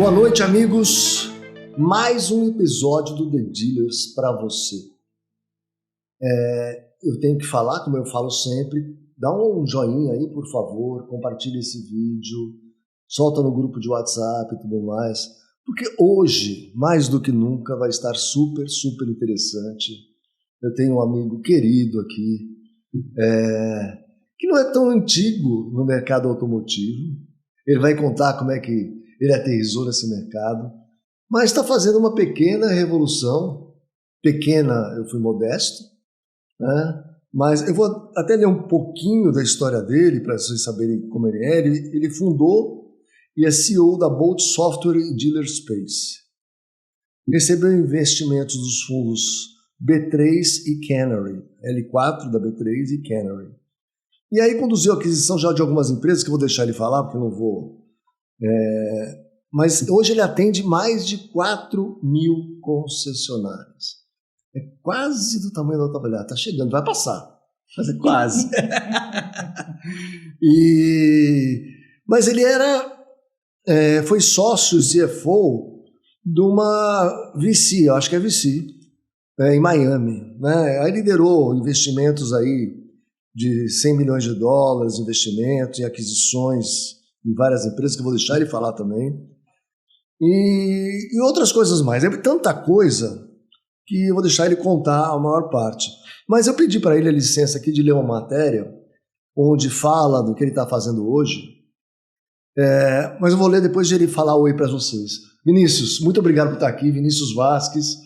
Boa noite, amigos. Mais um episódio do The Dealers para você. Eu tenho que falar, como eu falo sempre, dá um joinha aí, por favor, compartilha esse vídeo, solta no grupo de WhatsApp e tudo mais, porque hoje, mais do que nunca, vai estar super interessante. Eu tenho um amigo querido aqui, que não é tão antigo no mercado automotivo. Ele vai contar como é que ele aterrissou nesse mercado, mas está fazendo uma pequena revolução. Pequena, eu fui modesto, né? Mas eu vou até ler um pouquinho da história dele para vocês saberem como ele é. Ele fundou e é CEO da Bolt Software e Dealer Space. Recebeu investimentos dos fundos B3 e Canary, L4 da B3 e Canary. E aí conduziu a aquisição já de algumas empresas, que eu vou deixar ele falar, porque eu não vou... Mas hoje ele atende mais de 4.000 concessionárias. É quase do tamanho da Autovalhar. Está chegando, vai passar. Mas é quase. Mas ele foi sócio CFO de uma VC, eu acho que é VC, em Miami, né? Aí liderou investimentos aí de 100 milhões de dólares, investimentos e aquisições em várias empresas, que eu vou deixar ele falar também. E outras coisas mais. É tanta coisa que eu vou deixar ele contar a maior parte. Mas eu pedi para ele a licença aqui de ler uma matéria onde fala do que ele está fazendo hoje. Mas eu vou ler depois de ele falar oi para vocês. Vinícius, muito obrigado por estar aqui. Vinícius Vasques,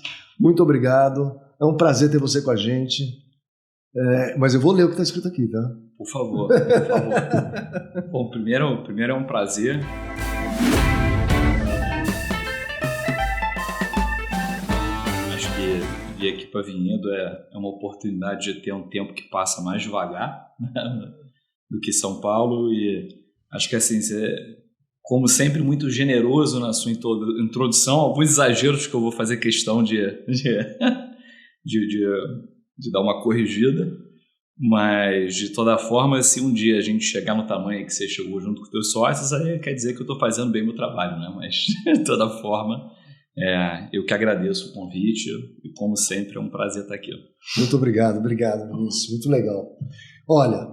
muito obrigado. É um prazer ter você com a gente. Mas eu vou ler o que está escrito aqui, tá? Por favor. Bom, primeiro é um prazer. Acho que vir aqui para Vinhedo é uma oportunidade de ter um tempo que passa mais devagar, né, do que São Paulo, e acho que assim, você é, como sempre, muito generoso na sua introdução, alguns exageros que eu vou fazer questão de dar uma corrigida, mas de toda forma, se um dia a gente chegar no tamanho que você chegou junto com os teus sócios, aí quer dizer que eu estou fazendo bem o meu trabalho, né? Mas de toda forma, eu que agradeço o convite e, como sempre, é um prazer estar aqui. Muito obrigado, Vinícius, muito legal. Olha,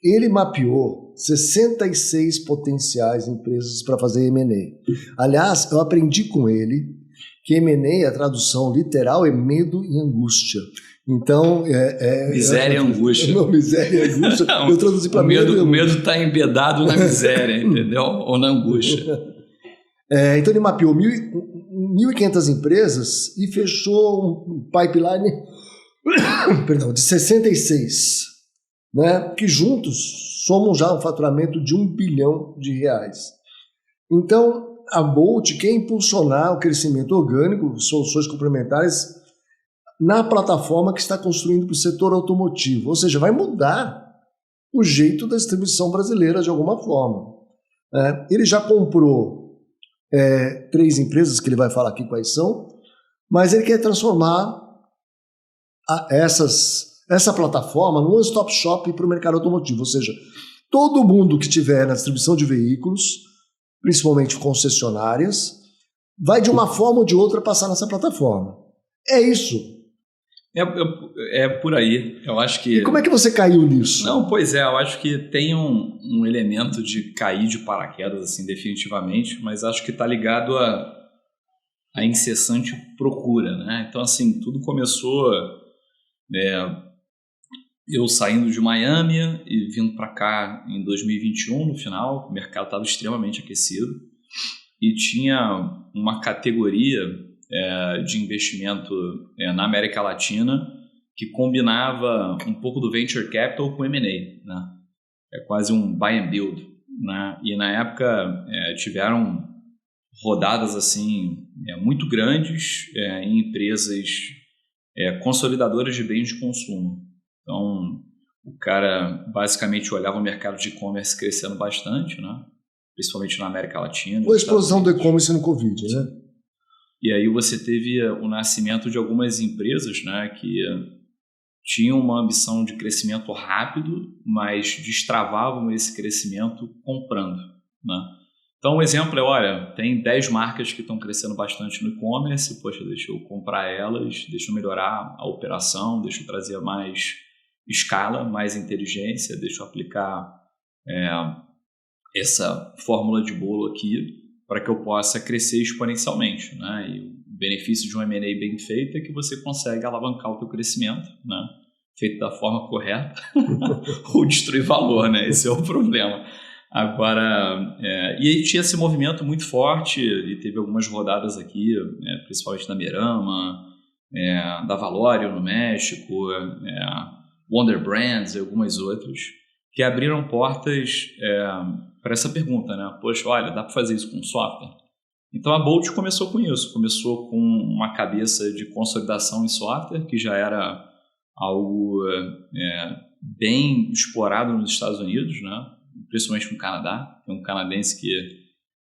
ele mapeou 66 potenciais empresas para fazer M&A. Aliás, eu aprendi com ele que M&A, a tradução literal, é medo e angústia. Então, miséria e angústia. Não, miséria e angústia. Não, eu traduzi para medo. O medo está embedado na miséria, entendeu? Ou na angústia. Então, ele mapeou 1.500 empresas e fechou um pipeline de 66, né? Que juntos somam já um faturamento de R$1 bilhão. Então, a Bolt quer impulsionar o crescimento orgânico, soluções complementares, na plataforma que está construindo para o setor automotivo. Ou seja, vai mudar o jeito da distribuição brasileira de alguma forma. Ele já comprou 3 empresas, que ele vai falar aqui quais são, mas ele quer transformar essa plataforma num one-stop shop para o mercado automotivo. Ou seja, todo mundo que tiver na distribuição de veículos, principalmente concessionárias, vai de uma forma ou de outra passar nessa plataforma. É isso. É por aí, eu acho que... E como é que você caiu nisso? Não, pois eu acho que tem um elemento de cair de paraquedas, assim, definitivamente, mas acho que está ligado à incessante procura, né? Então, assim, tudo começou eu saindo de Miami e vindo para cá em 2021, no final, o mercado estava extremamente aquecido e tinha uma categoria de investimento na América Latina que combinava um pouco do venture capital com M&A, né? É quase um buy and build, né? E na época tiveram rodadas assim muito grandes em empresas consolidadoras de bens de consumo. Então o cara basicamente olhava o mercado de e-commerce crescendo bastante, né? Principalmente na América Latina. A explosão do e-commerce no Covid, né? E aí você teve o nascimento de algumas empresas, né, que tinham uma ambição de crescimento rápido, mas destravavam esse crescimento comprando, né? Então, um exemplo é, olha, tem 10 marcas que estão crescendo bastante no e-commerce, poxa, deixa eu comprar elas, deixa eu melhorar a operação, deixa eu trazer mais escala, mais inteligência, deixa eu aplicar essa fórmula de bolo aqui para que eu possa crescer exponencialmente, né? E o benefício de um M&A bem feito é que você consegue alavancar o teu crescimento, né? Feito da forma correta, ou destruir valor, né? Esse é o problema. Agora, e aí tinha esse movimento muito forte, e teve algumas rodadas aqui, principalmente da Merama, da Valório no México, Wonder Brands e algumas outras, que abriram portas para essa pergunta, né? Poxa, olha, dá para fazer isso com software? Então a Bolt começou com isso, começou com uma cabeça de consolidação em software, que já era algo bem explorado nos Estados Unidos, né? Principalmente no Canadá. Tem um canadense que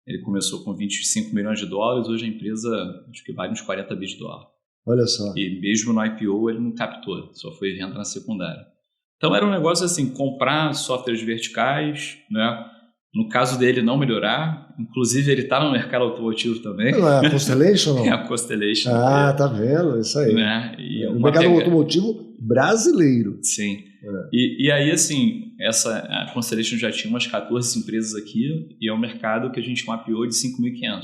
ele começou com 25 milhões de dólares, hoje a empresa acho que vale uns 40 bi de dólar. Olha só. E mesmo no IPO ele não captou, só foi venda na secundária. Então era um negócio assim, comprar softwares verticais, né? No caso dele não melhorar, inclusive ele está no mercado automotivo também. Não é a Constellation, não? É a Constellation. Tá vendo? Isso aí. Né? E o mercado automotivo brasileiro. Sim. E aí, assim, a Constellation já tinha umas 14 empresas aqui e é um mercado que a gente mapeou de 5.500.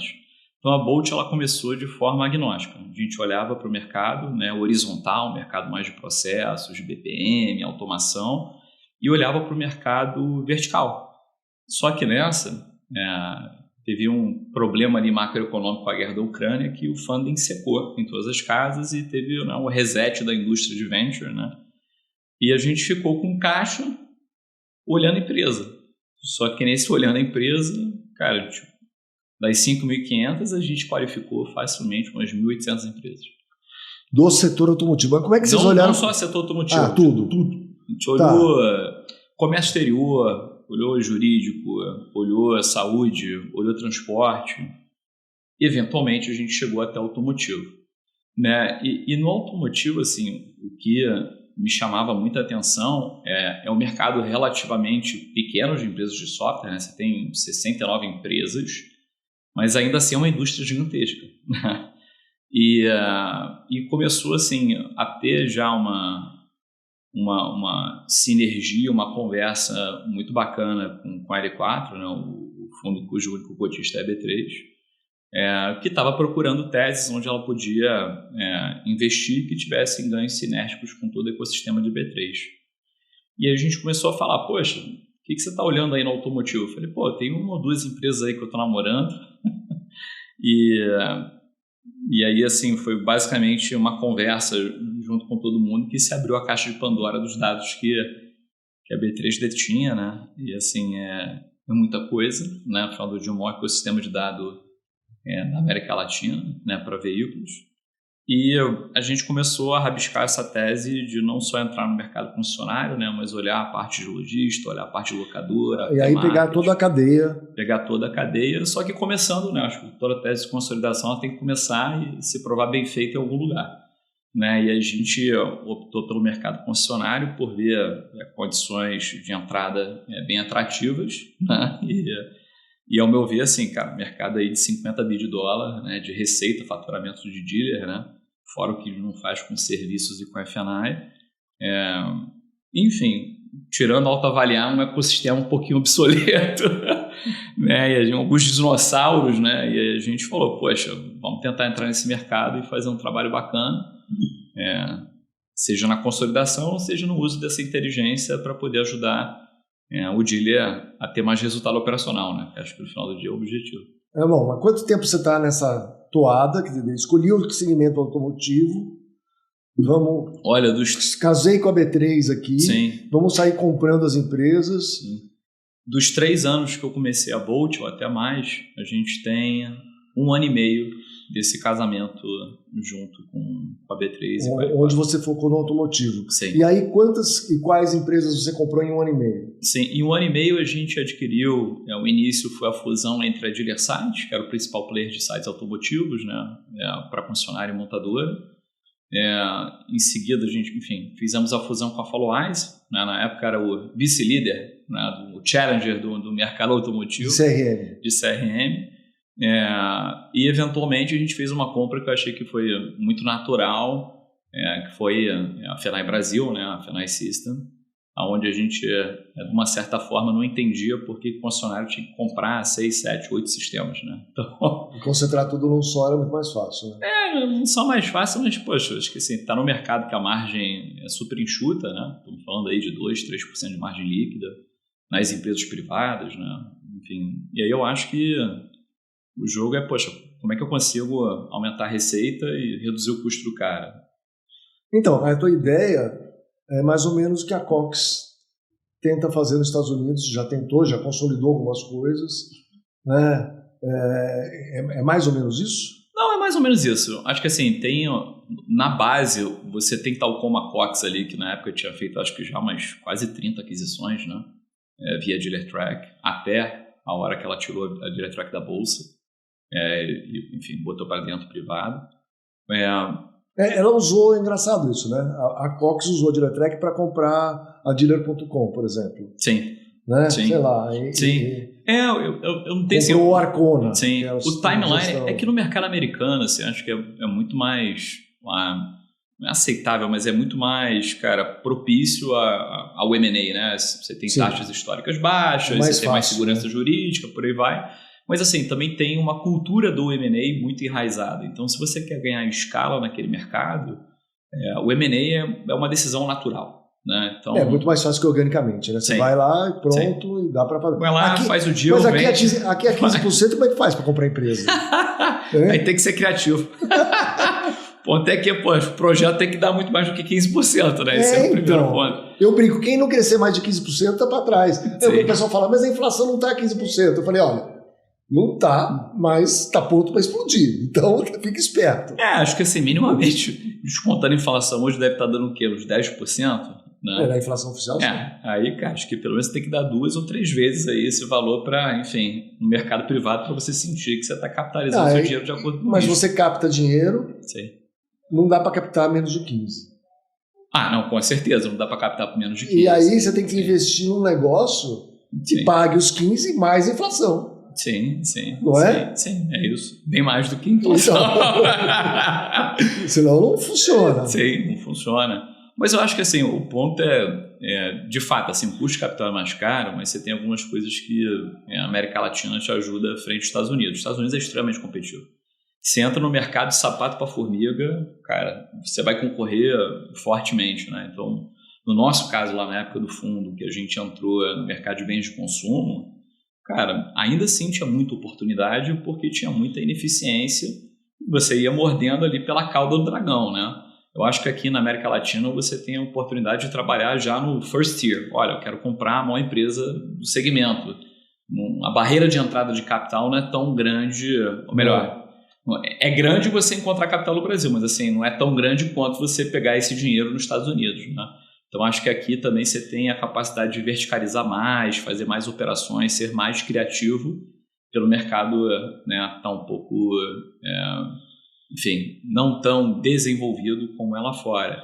Então, a Bolt ela começou de forma agnóstica. A gente olhava para o mercado, né, horizontal, um mercado mais de processos, de BPM, automação, e olhava para o mercado vertical. Só que nessa, teve um problema ali macroeconômico com a guerra da Ucrânia que o funding secou em todas as casas e teve um reset da indústria de venture, né? E a gente ficou com caixa olhando a empresa. Só que nesse olhando a empresa, cara, tipo, das 5.500 a gente qualificou facilmente umas 1.800 empresas. Do setor automotivo. Mas como é que vocês olharam? Não só setor automotivo. Tudo. A gente olhou comércio exterior, olhou jurídico, olhou saúde, olhou transporte. Eventualmente a gente chegou até automotivo, né? E no automotivo, assim, o que me chamava muita atenção é o mercado relativamente pequeno de empresas de software, né? Você tem 69 empresas, mas ainda assim é uma indústria gigantesca, né? E começou assim a ter já uma sinergia, uma conversa muito bacana com a L4, né, o fundo cujo único cotista é a B3, que estava procurando teses onde ela podia investir que tivessem ganhos sinérgicos com todo o ecossistema de B3. E aí a gente começou a falar, poxa, o que você está olhando aí no automotivo? Eu falei, tem 1 ou 2 empresas aí que eu estou namorando. E aí, assim, foi basicamente uma conversa junto com todo mundo que se abriu a caixa de Pandora dos dados que a B3 detinha, né? E, assim, é muita coisa, né? Afinal do dia, um maior ecossistema de dados na América Latina, né? Para veículos. E a gente começou a rabiscar essa tese de não só entrar no mercado concessionário, né? Mas olhar a parte de logística, olhar a parte de locadora. E aí pegar toda a cadeia. Pegar toda a cadeia, só que começando, né? Acho que toda tese de consolidação ela tem que começar e se provar bem feita em algum lugar, né? E a gente optou pelo mercado concessionário por ver condições de entrada bem atrativas, né? E ao meu ver, assim, cara, mercado aí de 50 bi de dólar, né, de receita, faturamento de dealer, né, fora o que não faz com serviços e com F&I. Enfim, tirando autoavaliar um ecossistema um pouquinho obsoleto, né, e alguns dinossauros, né, e a gente falou, poxa, vamos tentar entrar nesse mercado e fazer um trabalho bacana, seja na consolidação, seja no uso dessa inteligência para poder ajudar o dealer a ter mais resultado operacional, né? Acho que no final do dia é o objetivo. Bom, há quanto tempo você está nessa toada? Escolhi o segmento automotivo. Casei com a B3 aqui. Sim. Vamos sair comprando as empresas. Sim. Dos 3 anos que eu comecei a Bolt, ou até mais, a gente tem 1 ano e meio desse casamento junto com a B3. Onde você focou no automotivo. Sim. E aí, quantas e quais empresas você comprou em 1 ano e meio? Sim, em 1 ano e meio a gente adquiriu, o início foi a fusão entre a DealerSite, que era o principal player de sites automotivos, né, para concessionária e montadora, Em seguida, a gente, enfim, fizemos a fusão com a Follow Eyes, né? Na época era o vice-líder, né? O challenger do mercado automotivo. De CRM. E, eventualmente, a gente fez uma compra que eu achei que foi muito natural, que foi a Fenai Brasil, né? A Fenai System, onde a gente, de uma certa forma, não entendia por que o concessionário tinha que comprar 6, 7, 8 sistemas, né? Então, e concentrar tudo num só era muito mais fácil, né? Não só mais fácil, mas, poxa, acho que assim, tá no mercado que a margem é super enxuta, né? Estamos falando aí de 2, 3% de margem líquida nas empresas privadas, né? Enfim, e aí eu acho que o jogo é, poxa, como é que eu consigo aumentar a receita e reduzir o custo do cara? Então, a tua ideia é mais ou menos o que a Cox tenta fazer nos Estados Unidos, já tentou, já consolidou algumas coisas, né? É mais ou menos isso? Não, é mais ou menos isso. Acho que assim, na base, você tem tal como a Cox ali, que na época tinha feito, acho que já umas quase 30 aquisições, né? Via Dealer Track, até a hora que ela tirou a Dealer Track da bolsa, e, enfim, botou para dentro privado. Ela usou, é engraçado isso, né? A Cox usou a Dealer Track para comprar a Dealer.com, por exemplo. Sim. Né? Sim. Sei lá. Sim. Eu não tenho... Comprou o Arcona. Sim. O timeline é que no mercado americano, assim, acho que é muito mais... não é aceitável, mas é muito mais, cara, propício ao M&A, né? Você tem taxas históricas baixas, você tem mais segurança jurídica, por aí vai. Mas, assim, também tem uma cultura do M&A muito enraizada. Então, se você quer ganhar escala naquele mercado, o M&A é uma decisão natural, né? Então, é muito mais fácil que organicamente, né? Você vai lá e pronto, e dá para fazer. Vai lá, faz o deal, mas aqui é 15%, como é que faz para comprar empresa? Aí tem que ser criativo. O ponto é que o projeto tem que dar muito mais do que 15%, né? Esse é o primeiro ponto. Eu brinco, quem não crescer mais de 15% está para trás. O pessoal fala, mas a inflação não está a 15%. Eu falei, olha, não está, mas está pronto para explodir. Então, fica esperto. Acho que assim, minimamente, descontando a inflação, hoje deve estar dando o quê? Uns 10%? Né? Na inflação oficial, sim. Aí, cara, acho que pelo menos tem que dar 2 ou 3 vezes aí esse valor para, enfim, no mercado privado, para você sentir que você está capitalizando seu dinheiro de acordo com isso. Mas você capta dinheiro, sim. Não dá para captar menos de 15%. Não, com certeza, não dá para captar por menos de 15%. E aí você tem que investir num negócio que pague os 15% mais inflação. Sim. Não é? Sim, é isso. Bem mais do que inflação. Então, senão não funciona. Sim, não funciona. Mas eu acho que assim, o ponto de fato, assim, o custo de capital é mais caro, mas você tem algumas coisas que a América Latina te ajuda frente aos Estados Unidos. Os Estados Unidos é extremamente competitivo. Você entra no mercado de sapato para formiga, cara, você vai concorrer fortemente, né? Então, no nosso caso, lá na época do fundo, que a gente entrou no mercado de bens de consumo, cara, ainda assim tinha muita oportunidade porque tinha muita ineficiência e você ia mordendo ali pela cauda do dragão, né? Eu acho que aqui na América Latina você tem a oportunidade de trabalhar já no first tier. Olha, eu quero comprar a maior empresa do segmento. A barreira de entrada de capital não é tão grande, ou melhor, é grande você encontrar capital no Brasil, mas assim, não é tão grande quanto você pegar esse dinheiro nos Estados Unidos, né? Então acho que aqui também você tem a capacidade de verticalizar mais, fazer mais operações, ser mais criativo pelo mercado, né, tá um pouco, enfim, não tão desenvolvido como é lá fora.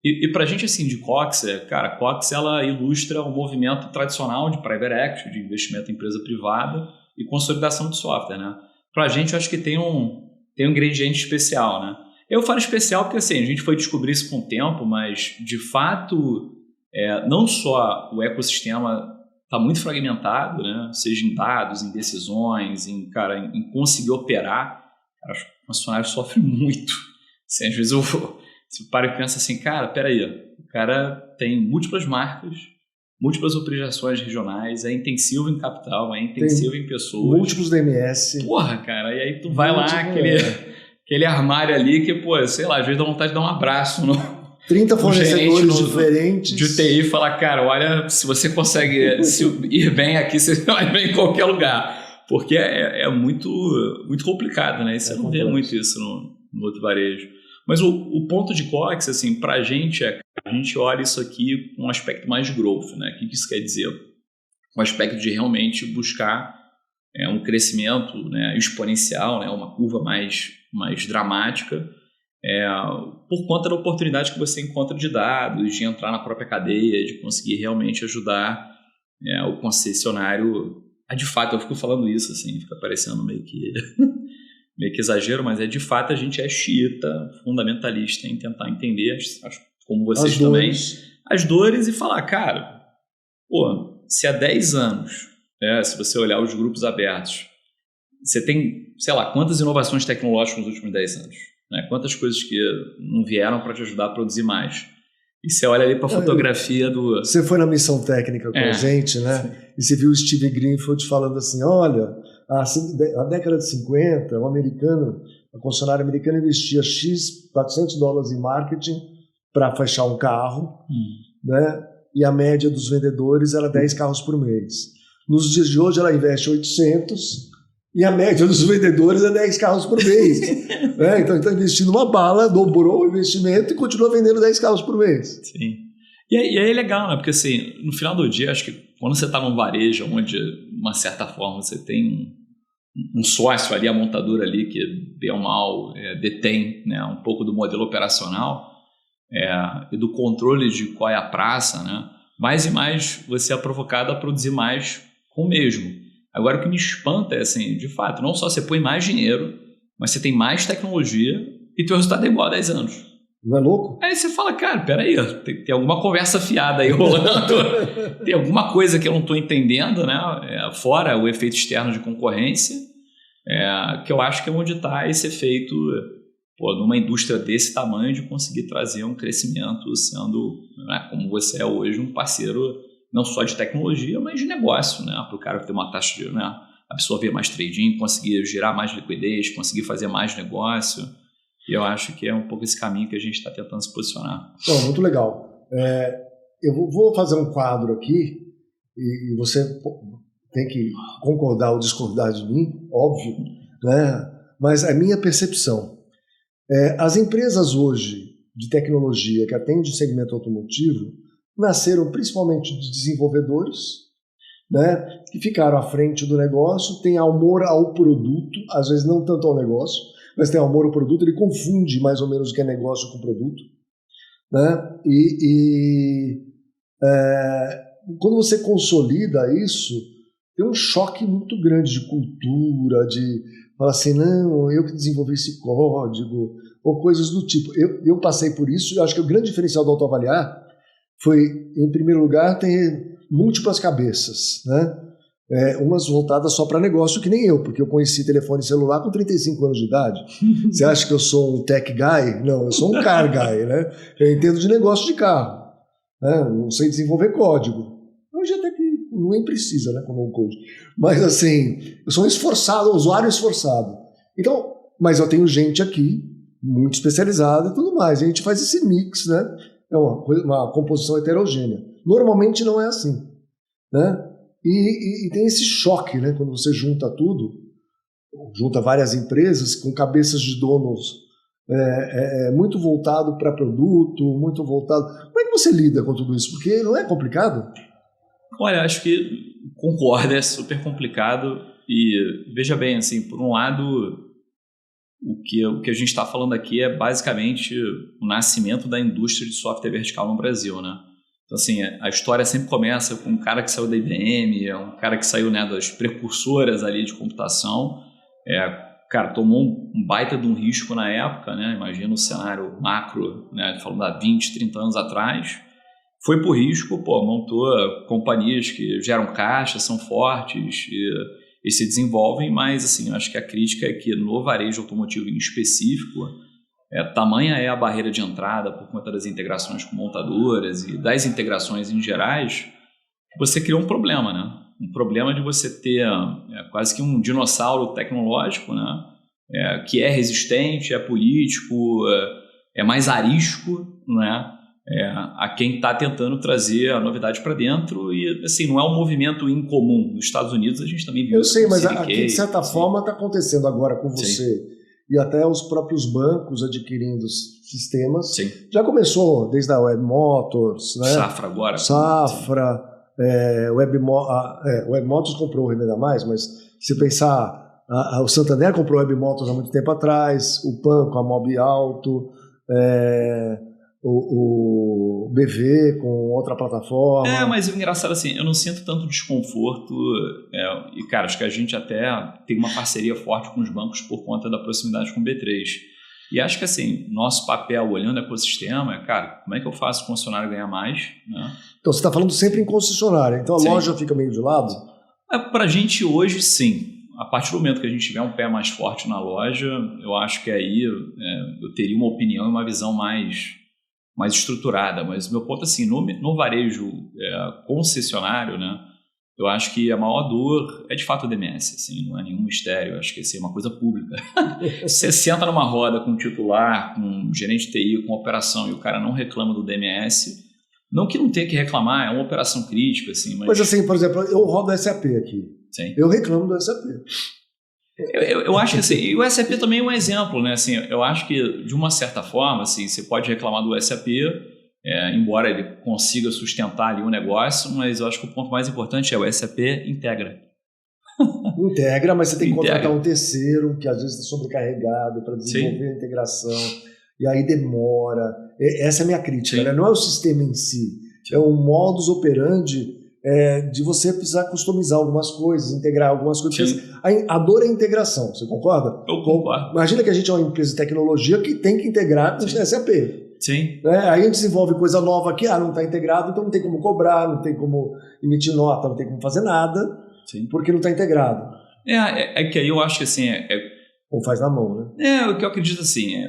E pra gente assim de Cox, cara, a Cox ela ilustra o movimento tradicional de private equity, de investimento em empresa privada e consolidação de software, né? Pra gente, eu acho que tem um ingrediente especial, né? Eu falo especial porque, assim, a gente foi descobrir isso com o tempo, mas, de fato, não só o ecossistema está muito fragmentado, né? Seja em dados, em decisões, em conseguir operar. Cara, os funcionários sofrem muito. Assim, às vezes você para e pensa assim, cara, peraí, o cara tem múltiplas marcas, múltiplas operações regionais, é intensivo em capital, é intensivo em pessoas. Múltiplos DMS. Porra, cara, e aí tu vai lá, aquele armário ali que, pô, sei lá, às vezes dá vontade de dar um abraço no 30 fornecedores diferentes. De TI e falar, cara, olha, se você consegue ir bem aqui, você vai bem em qualquer lugar. Porque é muito, muito complicado, né? E você não vê muito isso no outro varejo. Mas o ponto de Cox, assim, pra gente a gente olha isso aqui com um aspecto mais de growth, né? O que isso quer dizer? Um aspecto de realmente buscar um crescimento, né, exponencial, né, uma curva mais dramática, por conta da oportunidade que você encontra de dados, de entrar na própria cadeia, de conseguir realmente ajudar o concessionário. De fato, eu fico falando isso, assim, fica parecendo meio que exagero, mas de fato a gente é xiita, fundamentalista em tentar entender, como vocês também, as dores e falar, cara, se há 10 anos, se você olhar os grupos abertos, você tem, sei lá, quantas inovações tecnológicas nos últimos 10 anos? Né? Quantas coisas que não vieram para te ajudar a produzir mais? E você olha ali para a fotografia do... Você foi na missão técnica com a gente, né? Sim. E você viu o Steve Greenfield falando assim, olha, a década de 50, a concessionária americana investia $400 em marketing para fechar um carro, né? E a média dos vendedores era 10 carros por mês. Nos dias de hoje ela investe 800 e a média dos vendedores é 10 carros por mês. Né? Então está investindo uma bala, dobrou o investimento e continua vendendo 10 carros por mês. Sim. E aí é legal, né? Porque assim, no final do dia, acho que quando você está num varejo onde, de uma certa forma, você tem um sócio ali, a montadora ali, que bem ou mal detém, né, um pouco do modelo operacional e do controle de qual é a praça, né? Mais e mais você é provocado a produzir mais com o mesmo. Agora, o que me espanta é, assim, de fato, não só você põe mais dinheiro, mas você tem mais tecnologia e teu resultado é igual a 10 anos. Não é louco? Aí você fala, cara, peraí, tem alguma conversa fiada aí rolando, tem alguma coisa que eu não estou entendendo, né? Fora o efeito externo de concorrência, que eu acho que é onde está esse efeito, numa indústria desse tamanho, de conseguir trazer um crescimento sendo, né, como você é hoje, um parceiro não só de tecnologia, mas de negócio, né? Para o cara ter uma taxa de, né, absorver mais trading, conseguir gerar mais liquidez, conseguir fazer mais negócio. E eu acho que é um pouco esse caminho que a gente está tentando se posicionar. Bom, muito legal. Eu vou fazer um quadro aqui e você tem que concordar ou discordar de mim, óbvio, né? Mas a minha percepção. As empresas hoje de tecnologia que atendem o segmento automotivo nasceram principalmente de desenvolvedores, né, que ficaram à frente do negócio, têm amor ao produto, às vezes não tanto ao negócio, mas tem amor ao produto, ele confunde mais ou menos o que é negócio com produto. Né? Quando você consolida isso, tem um choque muito grande de cultura, de falar assim, não, eu que desenvolvi esse código, ou coisas do tipo. Eu passei por isso, e acho que o grande diferencial do Autoavaliar foi, em primeiro lugar, ter múltiplas cabeças, né? Umas voltadas só para negócio, que nem eu, porque eu conheci telefone celular com 35 anos de idade. Você acha que eu sou um tech guy? Não, eu sou um car guy, né? Eu entendo de negócio de carro, né? Não sei desenvolver código. Hoje até que nem precisa, né, como um code. Mas assim, eu sou um esforçado, um usuário esforçado. Então, mas eu tenho gente aqui, muito especializada e tudo mais. A gente faz esse mix, né? É uma composição heterogênea. Normalmente não é assim, né? E tem esse choque, né? Quando você junta tudo, junta várias empresas com cabeças de donos muito voltado para produto, muito voltado... Como é que você lida com tudo isso? Porque não é complicado? Olha, acho que concordo, é super complicado. E veja bem, assim, por um lado, o que a gente está falando aqui é basicamente o nascimento da indústria de software vertical no Brasil, né? Então, assim, a história sempre começa com um cara que saiu da IBM, um cara que saiu, né, das precursoras ali de computação. Cara, tomou um baita de um risco na época, né? Imagina o cenário macro, né, falando há 20, 30 anos atrás. Foi por risco, montou companhias que geram caixa, são fortes e se desenvolvem, mas assim, eu acho que a crítica é que no varejo automotivo em específico, tamanha é a barreira de entrada por conta das integrações com montadoras e das integrações em gerais, você criou um problema, né? Um problema de você ter quase que um dinossauro tecnológico, né? Que é resistente, é político, é mais arisco, né? A quem está tentando trazer a novidade para dentro e, assim, não é um movimento incomum. Nos Estados Unidos a gente também viu isso. Eu sei, mas aqui, de certa forma, está acontecendo agora com você. Sim. E até os próprios bancos adquirindo sistemas. Sim. Já começou desde a Web Motors, né? Safra agora. Web Motors comprou o Remeda Mais, mas se pensar o Santander comprou a Web Motors há muito tempo atrás, o PAN com a Mob Alto, o BV com outra plataforma. Mas o engraçado assim, eu não sinto tanto desconforto, e cara, acho que a gente até tem uma parceria forte com os bancos por conta da proximidade com o B3. E acho que assim, nosso papel olhando o ecossistema é, cara, como é que eu faço o concessionário ganhar mais? Né? Então você está falando sempre em concessionária, então a Sim. loja fica meio de lado? Para a gente hoje, sim. A partir do momento que a gente tiver um pé mais forte na loja, eu acho que aí eu teria uma opinião e uma visão mais estruturada. Mas o meu ponto, assim, no varejo concessionário, né, eu acho que a maior dor é de fato o DMS, assim, não é nenhum mistério, eu acho que isso é uma coisa pública. Você senta numa roda com um titular, com um gerente de TI, com operação, e o cara não reclama do DMS, não que não tenha que reclamar, é uma operação crítica, assim. Mas assim, por exemplo, eu rodo SAP aqui. Sim. Eu reclamo do SAP. Eu acho que assim, e o SAP também é um exemplo, né? Assim, eu acho que, de uma certa forma, assim, você pode reclamar do SAP, embora ele consiga sustentar ali o negócio, mas eu acho que o ponto mais importante é o SAP integra. Integra, mas você tem que contratar um terceiro, que às vezes está sobrecarregado para desenvolver a integração, e aí demora. Essa é a minha crítica, né? Não é o sistema em si, é o modus operandi de você precisar customizar algumas coisas, integrar algumas coisas. A dor é a integração, você concorda? Eu concordo. Imagina que a gente é uma empresa de tecnologia que tem que integrar com o SAP. Sim. Aí a gente desenvolve coisa nova aqui, não está integrado, então não tem como cobrar, não tem como emitir nota, não tem como fazer nada, porque não está integrado. É que aí eu acho que assim... Ou faz na mão, né? O que eu acredito assim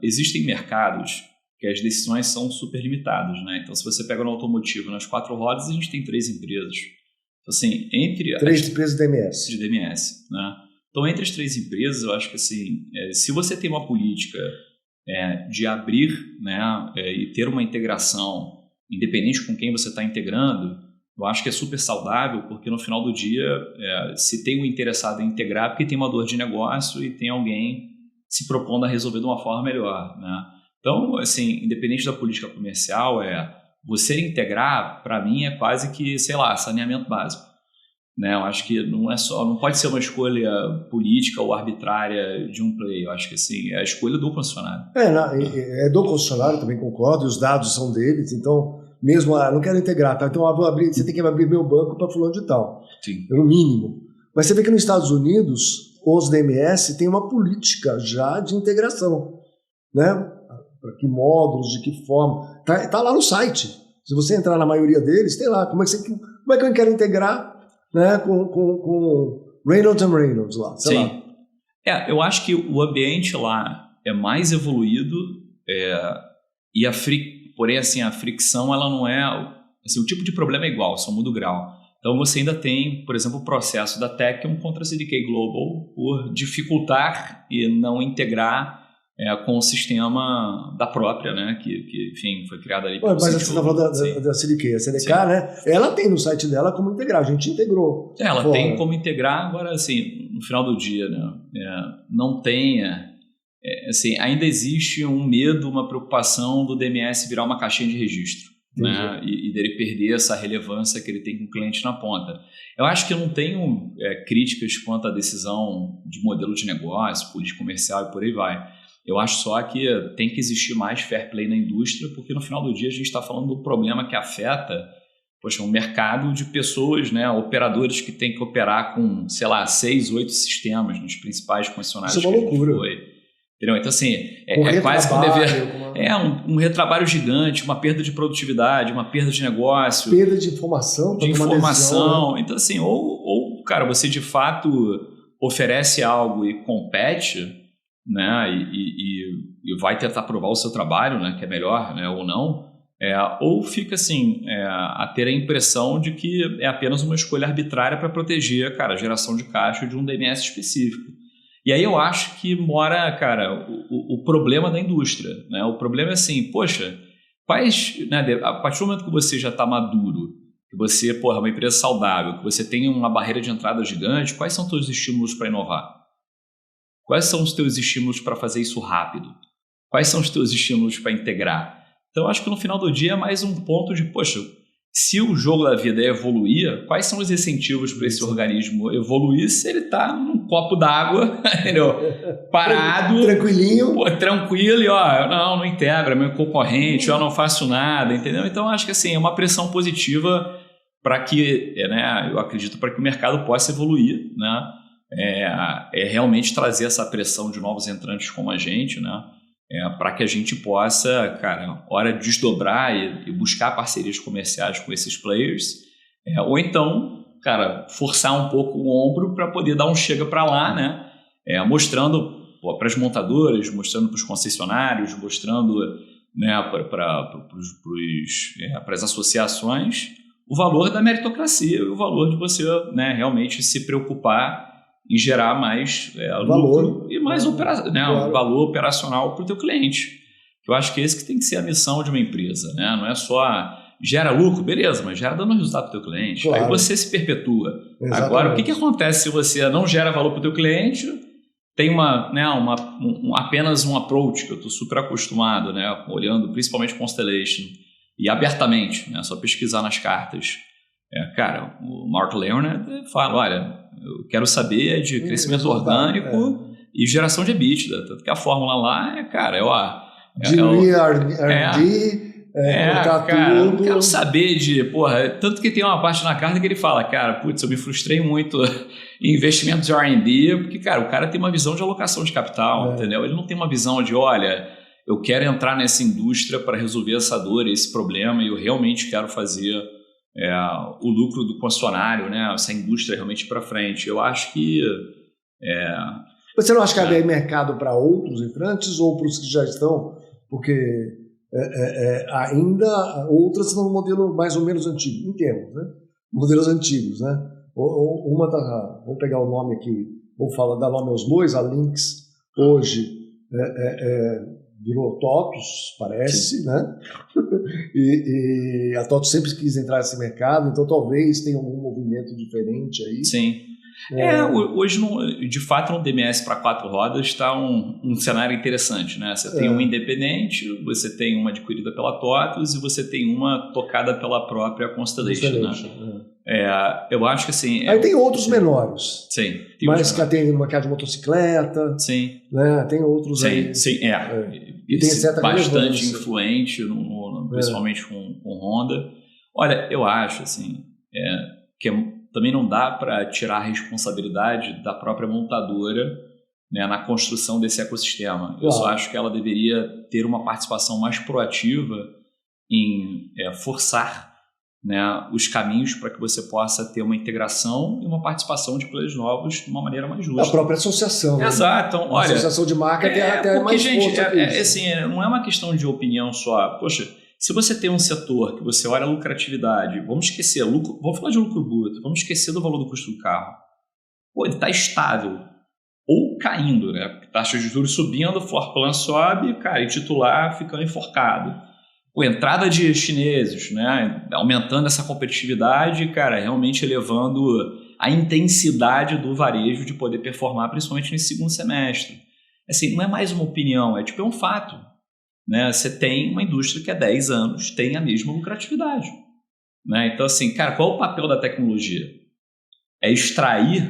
existem mercados que as decisões são super limitadas, né? Então, se você pega no automotivo, nas 4 rodas, a gente tem 3 empresas. Então, assim, entre... 3 empresas de DMS. De DMS, né? Então, entre as 3 empresas, eu acho que assim, se você tem uma política de abrir, né, e ter uma integração, independente com quem você está integrando, eu acho que é super saudável, porque no final do dia, se tem um interessado em integrar, porque tem uma dor de negócio e tem alguém se propondo a resolver de uma forma melhor, né? Então, assim, independente da política comercial, você integrar, para mim, é quase que, sei lá, saneamento básico. Né? Eu acho que não pode ser uma escolha política ou arbitrária de um player. Eu acho que, assim, é a escolha do concessionário. É do concessionário, também concordo, e os dados são deles, então, mesmo, não quero integrar, tá? Então você tem que abrir meu banco para fulano de tal. Sim. Pelo mínimo. Mas você vê que nos Estados Unidos, os DMS têm uma política já de integração, né? Para que módulos, de que forma. Tá lá no site. Se você entrar na maioria deles, tem lá. Como é que eu quero integrar, né, com Reynolds & Reynolds lá? Sei lá. Eu acho que o ambiente lá é mais evoluído porém, assim, a fricção ela não é... Assim, o tipo de problema é igual, só muda o grau. Então, você ainda tem, por exemplo, o processo da Tecnium contra a CDK Global por dificultar e não integrar com o sistema da própria, né, que enfim, foi criada ali pelo Mas você está falando da CDK. A CDK, né, ela tem no site dela como integrar, a gente integrou. Ela tem como integrar, agora, assim, no final do dia, né, não tem... assim, ainda existe um medo, uma preocupação do DMS virar uma caixinha de registro, né, e dele perder essa relevância que ele tem com o cliente na ponta. Eu acho que eu não tenho críticas quanto à decisão de modelo de negócio, política comercial e por aí vai. Eu acho só que tem que existir mais fair play na indústria, porque no final do dia a gente está falando do problema que afeta um mercado de pessoas, né, operadores que têm que operar com, sei lá, 6, 8 sistemas nos principais concessionários. Isso é uma loucura. Entendeu? Então, assim, é quase que um dever... um retrabalho gigante, uma perda de produtividade, uma perda de negócio. Perda de informação. Decisão, né? Então, assim, cara, você de fato oferece algo e compete... Né, e vai tentar provar o seu trabalho, né, que é melhor, né, ou não, ou fica assim, a ter a impressão de que é apenas uma escolha arbitrária para proteger, cara, a geração de caixa de um DMS específico. E aí eu acho que mora, cara, o problema da indústria, né? O problema é assim, poxa, a partir do momento que você já está maduro, que você, é uma empresa saudável, que você tem uma barreira de entrada gigante, quais são os seus estímulos para inovar? Quais são os teus estímulos para fazer isso rápido? Quais são os teus estímulos para integrar? Então, eu acho que no final do dia é mais um ponto de, poxa, se o jogo da vida é evoluir, quais são os incentivos para esse organismo evoluir se ele está num copo d'água, entendeu? Parado, tranquilinho, tranquilo e não integra, meu concorrente, eu não faço nada, entendeu? Então acho que assim, é uma pressão positiva para que, né, eu acredito, para que o mercado possa evoluir, né? É realmente trazer essa pressão de novos entrantes como a gente, né? Para que a gente possa, cara, hora de desdobrar e buscar parcerias comerciais com esses players, ou então, cara, forçar um pouco o ombro para poder dar um chega para lá, né? Mostrando para as montadoras, mostrando para os concessionários, mostrando, né, para as associações o valor da meritocracia e o valor de você, né, realmente se preocupar em gerar mais lucro e mais valor operacional para o teu cliente. Eu acho que esse que tem que ser a missão de uma empresa, né? Não é só gera lucro, beleza, mas gera dando resultado para o teu cliente. Claro. Aí você se perpetua. Exatamente. Agora, o que acontece se você não gera valor para o teu cliente, tem apenas um approach, que eu estou super acostumado, né? Olhando principalmente Constellation, e abertamente, né? Só pesquisar nas cartas. Cara, o Mark Leonard fala, olha, eu quero saber de crescimento orgânico e geração de EBITDA. Tanto que a fórmula lá cara, tudo. Não quero saber de, tanto que tem uma parte na carta que ele fala, cara, putz, eu me frustrei muito em investimentos de R&D, porque, cara, o cara tem uma visão de alocação de capital, entendeu? Ele não tem uma visão de, olha, eu quero entrar nessa indústria para resolver essa dor, esse problema, e eu realmente quero fazer o lucro do concessionário, né? Essa indústria realmente para frente. Eu acho que... Você não acha que há mercado para outros entrantes ou para os que já estão? Porque ainda outras são no modelo mais ou menos antigo, em termos, né? Modelos antigos, né? Vamos pegar o nome aqui, vou dar nome aos bois, a Lynx hoje virou TOTVS, parece, né? E a TOTVS sempre quis entrar nesse mercado, então talvez tenha algum movimento diferente aí. Sim. Hoje, de fato, no DMS para 4 rodas está um cenário interessante, né? Você tem um independente, você tem uma adquirida pela TOTVS e você tem uma tocada pela própria Constellation, né? Eu acho que assim... Aí tem outros menores. Sim. Mas que tem uma casa de motocicleta. Sim. Né? Tem outros aí. Sim, E tem certa bastante influente, principalmente com Honda. Olha, eu acho assim, que também não dá para tirar a responsabilidade da própria montadora, né, na construção desse ecossistema. Eu só acho que ela deveria ter uma participação mais proativa em forçar, né, os caminhos para que você possa ter uma integração e uma participação de players novos de uma maneira mais justa. A própria associação. Exato. Então, olha, a associação de marca tem até mais força. Assim, não é uma questão de opinião só. Poxa, se você tem um setor que você olha a lucratividade, vamos esquecer, vamos falar de lucro bruto, vamos esquecer do valor do custo do carro. Ele está estável ou caindo, né? Taxa de juros subindo, floor plan sobe, cara, e titular ficando enforcado. Entrada de chineses, né, aumentando essa competitividade, cara, realmente elevando a intensidade do varejo de poder performar, principalmente nesse segundo semestre. Assim, não é mais uma opinião, é um fato. Né? Você tem uma indústria que há 10 anos tem a mesma lucratividade. Né? Então, assim, cara, qual é o papel da tecnologia? É extrair,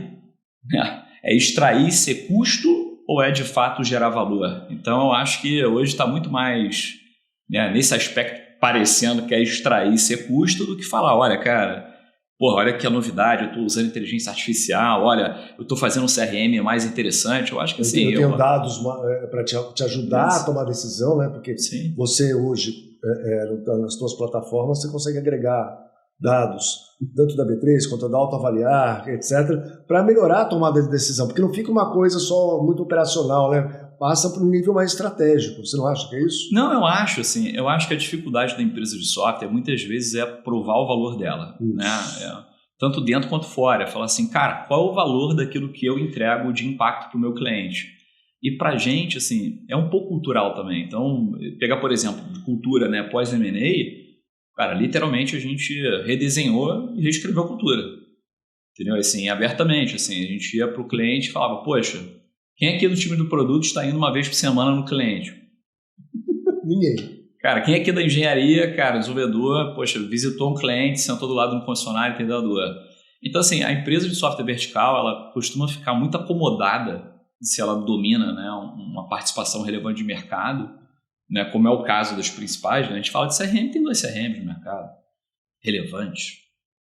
né? É extrair ser custo ou é de fato gerar valor? Então, eu acho que hoje está muito mais... nesse aspecto, parecendo que é extrair ser custo do que falar, olha, cara, olha que a novidade, eu estou usando inteligência artificial, olha, eu estou fazendo um CRM mais interessante. Eu acho que assim... Eu tenho dados para te ajudar a tomar decisão, né? Porque você hoje, nas suas plataformas, você consegue agregar dados, tanto da B3 quanto da Autoavaliar, etc., para melhorar a tomada de decisão, porque não fica uma coisa só muito operacional, né? Passa para um nível mais estratégico. Você não acha que é isso? Não, eu acho que a dificuldade da empresa de software muitas vezes é provar o valor dela, né? Tanto dentro quanto fora. Falar assim, cara, qual é o valor daquilo que eu entrego de impacto para o meu cliente? E para a gente, assim, é um pouco cultural também. Então, pegar, por exemplo, cultura, né, pós-M&A, cara, literalmente a gente redesenhou e reescreveu a cultura. Entendeu? Assim, abertamente, assim, a gente ia para o cliente e falava, poxa, quem aqui do time do produto está indo uma vez por semana no cliente? Ninguém. Cara, quem é aqui da engenharia, cara, desenvolvedor, poxa, visitou um cliente, sentou do lado de um funcionário, entendeu a dor. Então, assim, a empresa de software vertical, ela costuma ficar muito acomodada se ela domina, né, uma participação relevante de mercado, né, como é o caso das principais, né? A gente fala de CRM, tem 2 CRMs no mercado relevantes,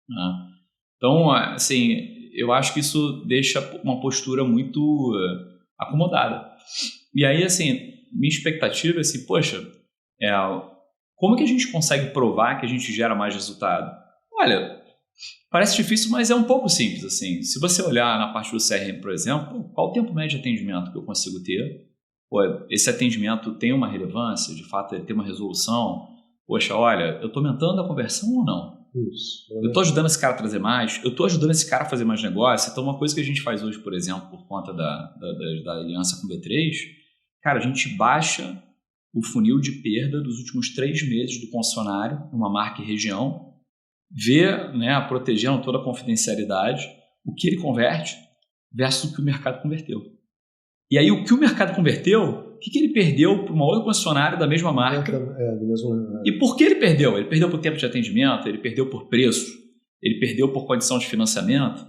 né? Então, assim, eu acho que isso deixa uma postura muito acomodada. E aí, assim, minha expectativa é assim, poxa, como que a gente consegue provar que a gente gera mais resultado? Olha, parece difícil, mas é um pouco simples, assim. Se você olhar na parte do CRM, por exemplo, qual o tempo médio de atendimento que eu consigo ter? Pô, esse atendimento tem uma relevância? De fato, ele tem uma resolução? Poxa, olha, eu estou aumentando a conversão ou não? Isso. Eu estou ajudando esse cara a trazer mais? Eu estou ajudando esse cara a fazer mais negócio? Então, uma coisa que a gente faz hoje, por exemplo, por conta da aliança com o B3, cara, a gente baixa o funil de perda dos últimos 3 meses do concessionário, numa marca e região, vê, né, protegendo toda a confidencialidade, o que ele converte versus o que o mercado converteu. E aí, o que o mercado converteu, o que ele perdeu para uma outra concessionária da mesma marca? Do mesmo... E por que ele perdeu? Ele perdeu por tempo de atendimento, ele perdeu por preço, ele perdeu por condição de financiamento,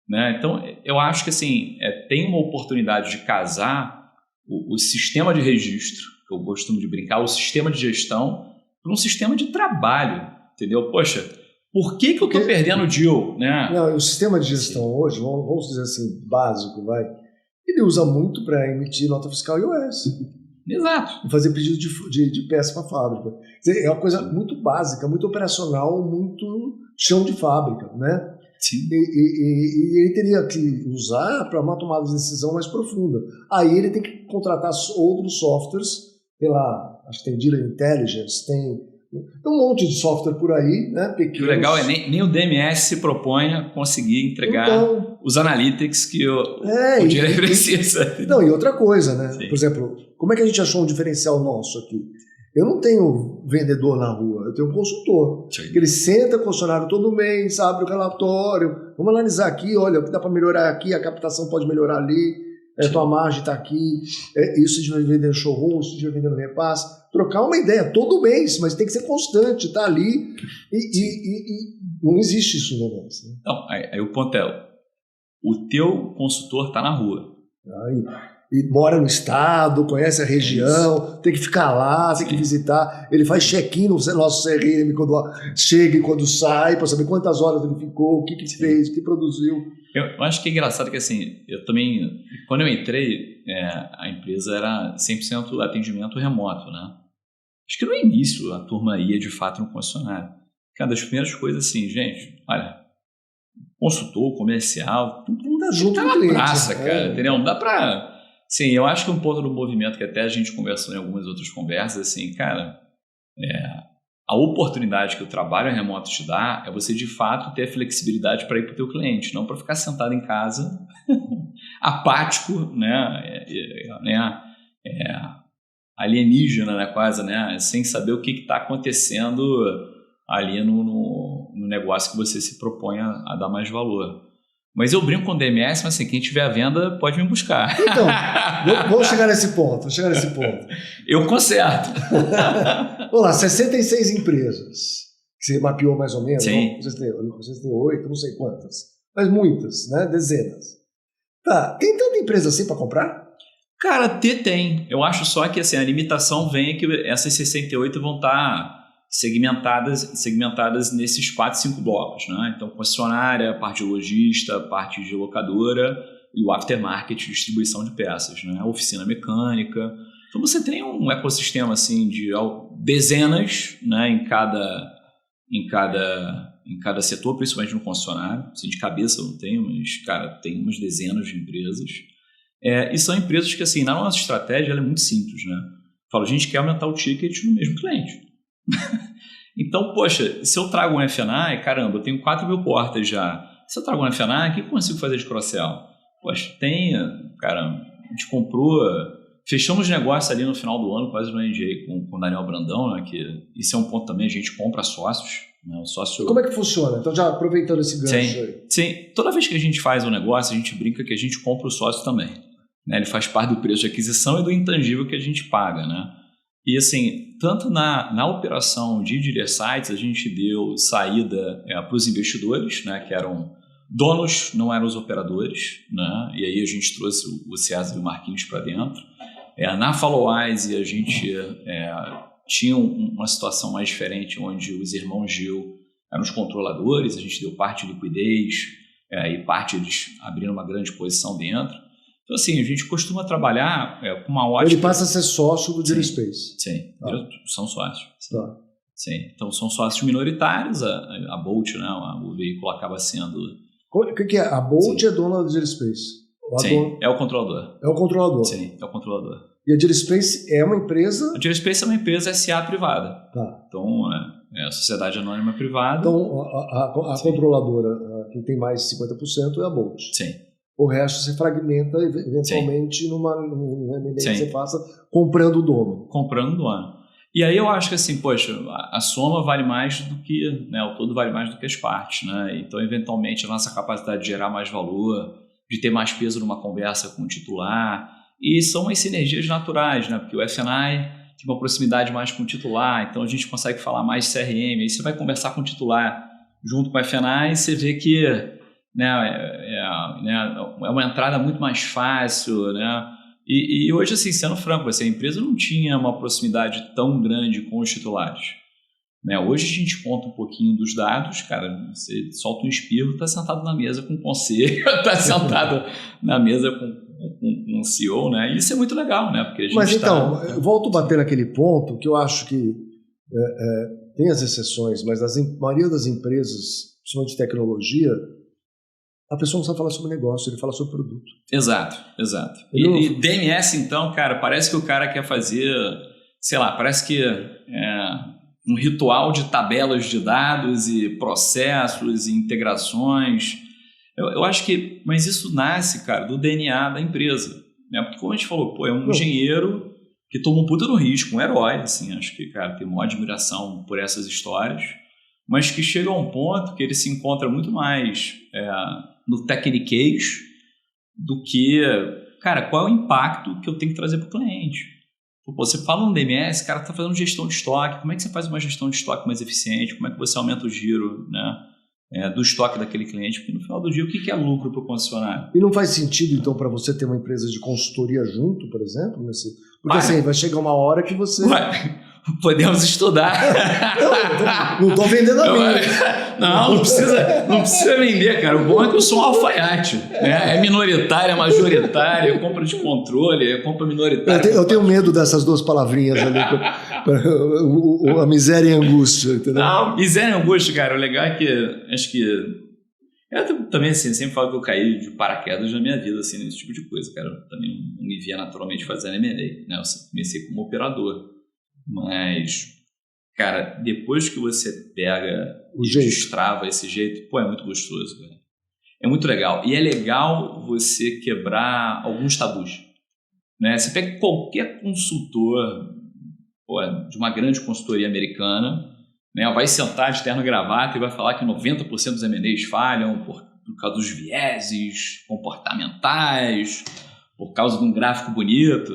né? Então, eu acho que assim, tem uma oportunidade de casar o sistema de registro, que eu costumo de brincar, o sistema de gestão, para um sistema de trabalho, entendeu? Poxa, por que eu estou perdendo o deal? Né? Não, o sistema de gestão hoje, vamos dizer assim, básico, ele usa muito para emitir nota fiscal iOS. Exato. E fazer pedido de peça para a fábrica. Quer dizer, é uma coisa muito básica, muito operacional, muito chão de fábrica, né? Sim. E ele teria que usar para uma tomada de decisão mais profunda. Aí ele tem que contratar outros softwares, sei lá, acho que tem Dealer Intelligence, tem um monte de software por aí, né? Pequenos. O legal é nem o DMS se propõe a conseguir entregar os analytics que o dealer precisa. Não, e outra coisa, né? Sim. Por exemplo, como é que a gente achou um diferencial nosso aqui? Eu não tenho vendedor na rua, eu tenho um consultor. Sim. Ele senta com o funcionário todo mês, abre o relatório, vamos analisar aqui, olha, o que dá para melhorar aqui, a captação pode melhorar ali, tua margem está aqui, isso a gente vai vender no showroom, isso a gente vai vender no repasse. Trocar uma ideia todo mês, mas tem que ser constante, tá ali e não existe isso no negócio. Né? Então, aí o ponto é, o teu consultor está na rua. E mora no estado, conhece a região, tem que ficar lá, tem que visitar. Ele faz check-in no nosso CRM quando chega e quando sai, para saber quantas horas ele ficou, o que fez, o que produziu. Eu acho que é engraçado que assim, eu também, quando eu entrei, a empresa era 100% atendimento remoto, né? Acho que no início a turma ia de fato no concessionário. Uma das primeiras coisas assim, gente, olha, consultor, comercial, tudo junto tá na cliente, praça, cara, entendeu? Não dá pra... Sim, eu acho que um ponto do movimento que até a gente conversou em algumas outras conversas, assim, cara, a oportunidade que o trabalho remoto te dá é você de fato ter a flexibilidade para ir para o teu cliente, não para ficar sentado em casa apático, né, alienígena, né, quase, né, sem saber o que está acontecendo ali no negócio que você se propõe a dar mais valor. Mas eu brinco com o DMS, mas assim, quem tiver à venda pode me buscar. Então, vamos chegar nesse ponto. Eu conserto. Vamos lá, 66 empresas que você mapeou mais ou menos. Sim. Vocês têm 8, não sei quantas. Mas muitas, né? Dezenas. Tá, tem tanta empresa assim para comprar? Cara, tem. Eu acho só que assim, a limitação vem que essas 68 vão estar segmentadas nesses 4, 5 blocos, né? Então, concessionária, parte de lojista, parte de locadora e o aftermarket, distribuição de peças, né? Oficina mecânica. Então, você tem um ecossistema assim de dezenas, né, em cada setor, principalmente no concessionário. Assim, de cabeça eu não tenho, mas, cara, tem umas dezenas de empresas. E são empresas que, assim, na nossa estratégia, ela é muito simples, né? Falo, a gente quer aumentar o ticket no mesmo cliente. Então, poxa, se eu trago um F&A, caramba, eu tenho 4.000 portas já. Se eu trago um F&A, o que eu consigo fazer de cross-sell? Poxa, a gente comprou, fechamos negócios ali no final do ano, quase no NDA com o Daniel Brandão, né, que isso é um ponto também, a gente compra sócios. Né, o sócio... Como é que funciona? Então, já aproveitando esse gancho aí. Sim, toda vez que a gente faz um negócio, a gente brinca que a gente compra o sócio também. Né, ele faz parte do preço de aquisição e do intangível que a gente paga, né? E assim, tanto na operação de Dealer Sites, a gente deu saída para os investidores, né, que eram donos, não eram os operadores, né, e aí a gente trouxe o César e o Marquinhos para dentro. Na Followise a gente tinha uma situação mais diferente, onde os irmãos Gil eram os controladores, a gente deu parte de liquidez e parte eles abriram uma grande posição dentro. Então, assim, a gente costuma trabalhar com uma ótica... Ele passa a ser sócio do Dealer Space. Sim, são sócios. Tá. Sim, então são sócios minoritários, a Bolt, né, o veículo acaba sendo... O que é? A Bolt Sim. é dona do Dealer Space? Sim, é o controlador. É o controlador. Sim, é o controlador. E a Dealer Space é uma empresa... A Dealer Space é uma empresa SA privada. Tá. Então, é a sociedade anônima privada. Então, a controladora que tem mais de 50% é a Bolt. Sim. O resto você fragmenta eventualmente num M&A que você faça comprando o dono. Comprando o dono. E aí eu acho que assim, poxa, a soma vale mais do que, né, o todo vale mais do que as partes, né? Então, eventualmente, a nossa capacidade de gerar mais valor, de ter mais peso numa conversa com o titular, e são as sinergias naturais, né? Porque o F&I tem uma proximidade mais com o titular, então a gente consegue falar mais de CRM, aí você vai conversar com o titular junto com o F&I e você vê que é uma entrada muito mais fácil, né? E hoje, assim, sendo franco, assim, a empresa não tinha uma proximidade tão grande com os titulares, né? Hoje a gente conta um pouquinho dos dados, cara, você solta um espirro, está sentado na mesa com o conselho, está sentado na mesa com o CEO, né? E isso é muito legal, né? Porque a gente Mas então, eu volto a bater naquele ponto que eu acho que tem as exceções, mas a maioria das empresas, principalmente de tecnologia, a pessoa não sabe falar sobre negócio, ele fala sobre produto. Exato. E DMS, então, cara, parece que o cara quer fazer, sei lá, parece que um ritual de tabelas de dados e processos e integrações. Eu acho que, mas isso nasce, cara, do DNA da empresa, né? Porque como a gente falou, é um engenheiro que toma um puta no risco, um herói, assim, acho que, cara, tem uma admiração por essas histórias, mas que chega a um ponto que ele se encontra muito mais no techniquez do que, cara, qual é o impacto que eu tenho que trazer para o cliente. Você fala no DMS, cara, está fazendo gestão de estoque, como é que você faz uma gestão de estoque mais eficiente, como é que você aumenta o giro, né, do estoque daquele cliente, porque no final do dia o que é lucro para o concessionário? E não faz sentido, então, para você ter uma empresa de consultoria junto, por exemplo? Porque assim, vai chegar uma hora que você... Podemos estudar. Não estou vendendo a mim. Não precisa vender, cara. O bom é que eu sou um alfaiate. Né? É minoritária, majoritária, compra de controle, compra minoritária. Eu tenho medo dessas duas palavrinhas ali. A miséria e a angústia. Entendeu? Não, miséria e angústia, cara. O legal é que acho que... Eu também assim, sempre falo que eu caí de paraquedas na minha vida, assim, nesse tipo de coisa, cara. Eu também não me via naturalmente fazendo M&A, né? Eu comecei como operador. Mas, cara, depois que você pega e destrava esse jeito, é muito gostoso, cara. É muito legal. E é legal você quebrar alguns tabus, né? Você pega qualquer consultor de uma grande consultoria americana, né? Vai sentar de terno e gravata e vai falar que 90% dos M&As falham por causa dos vieses comportamentais, por causa de um gráfico bonito.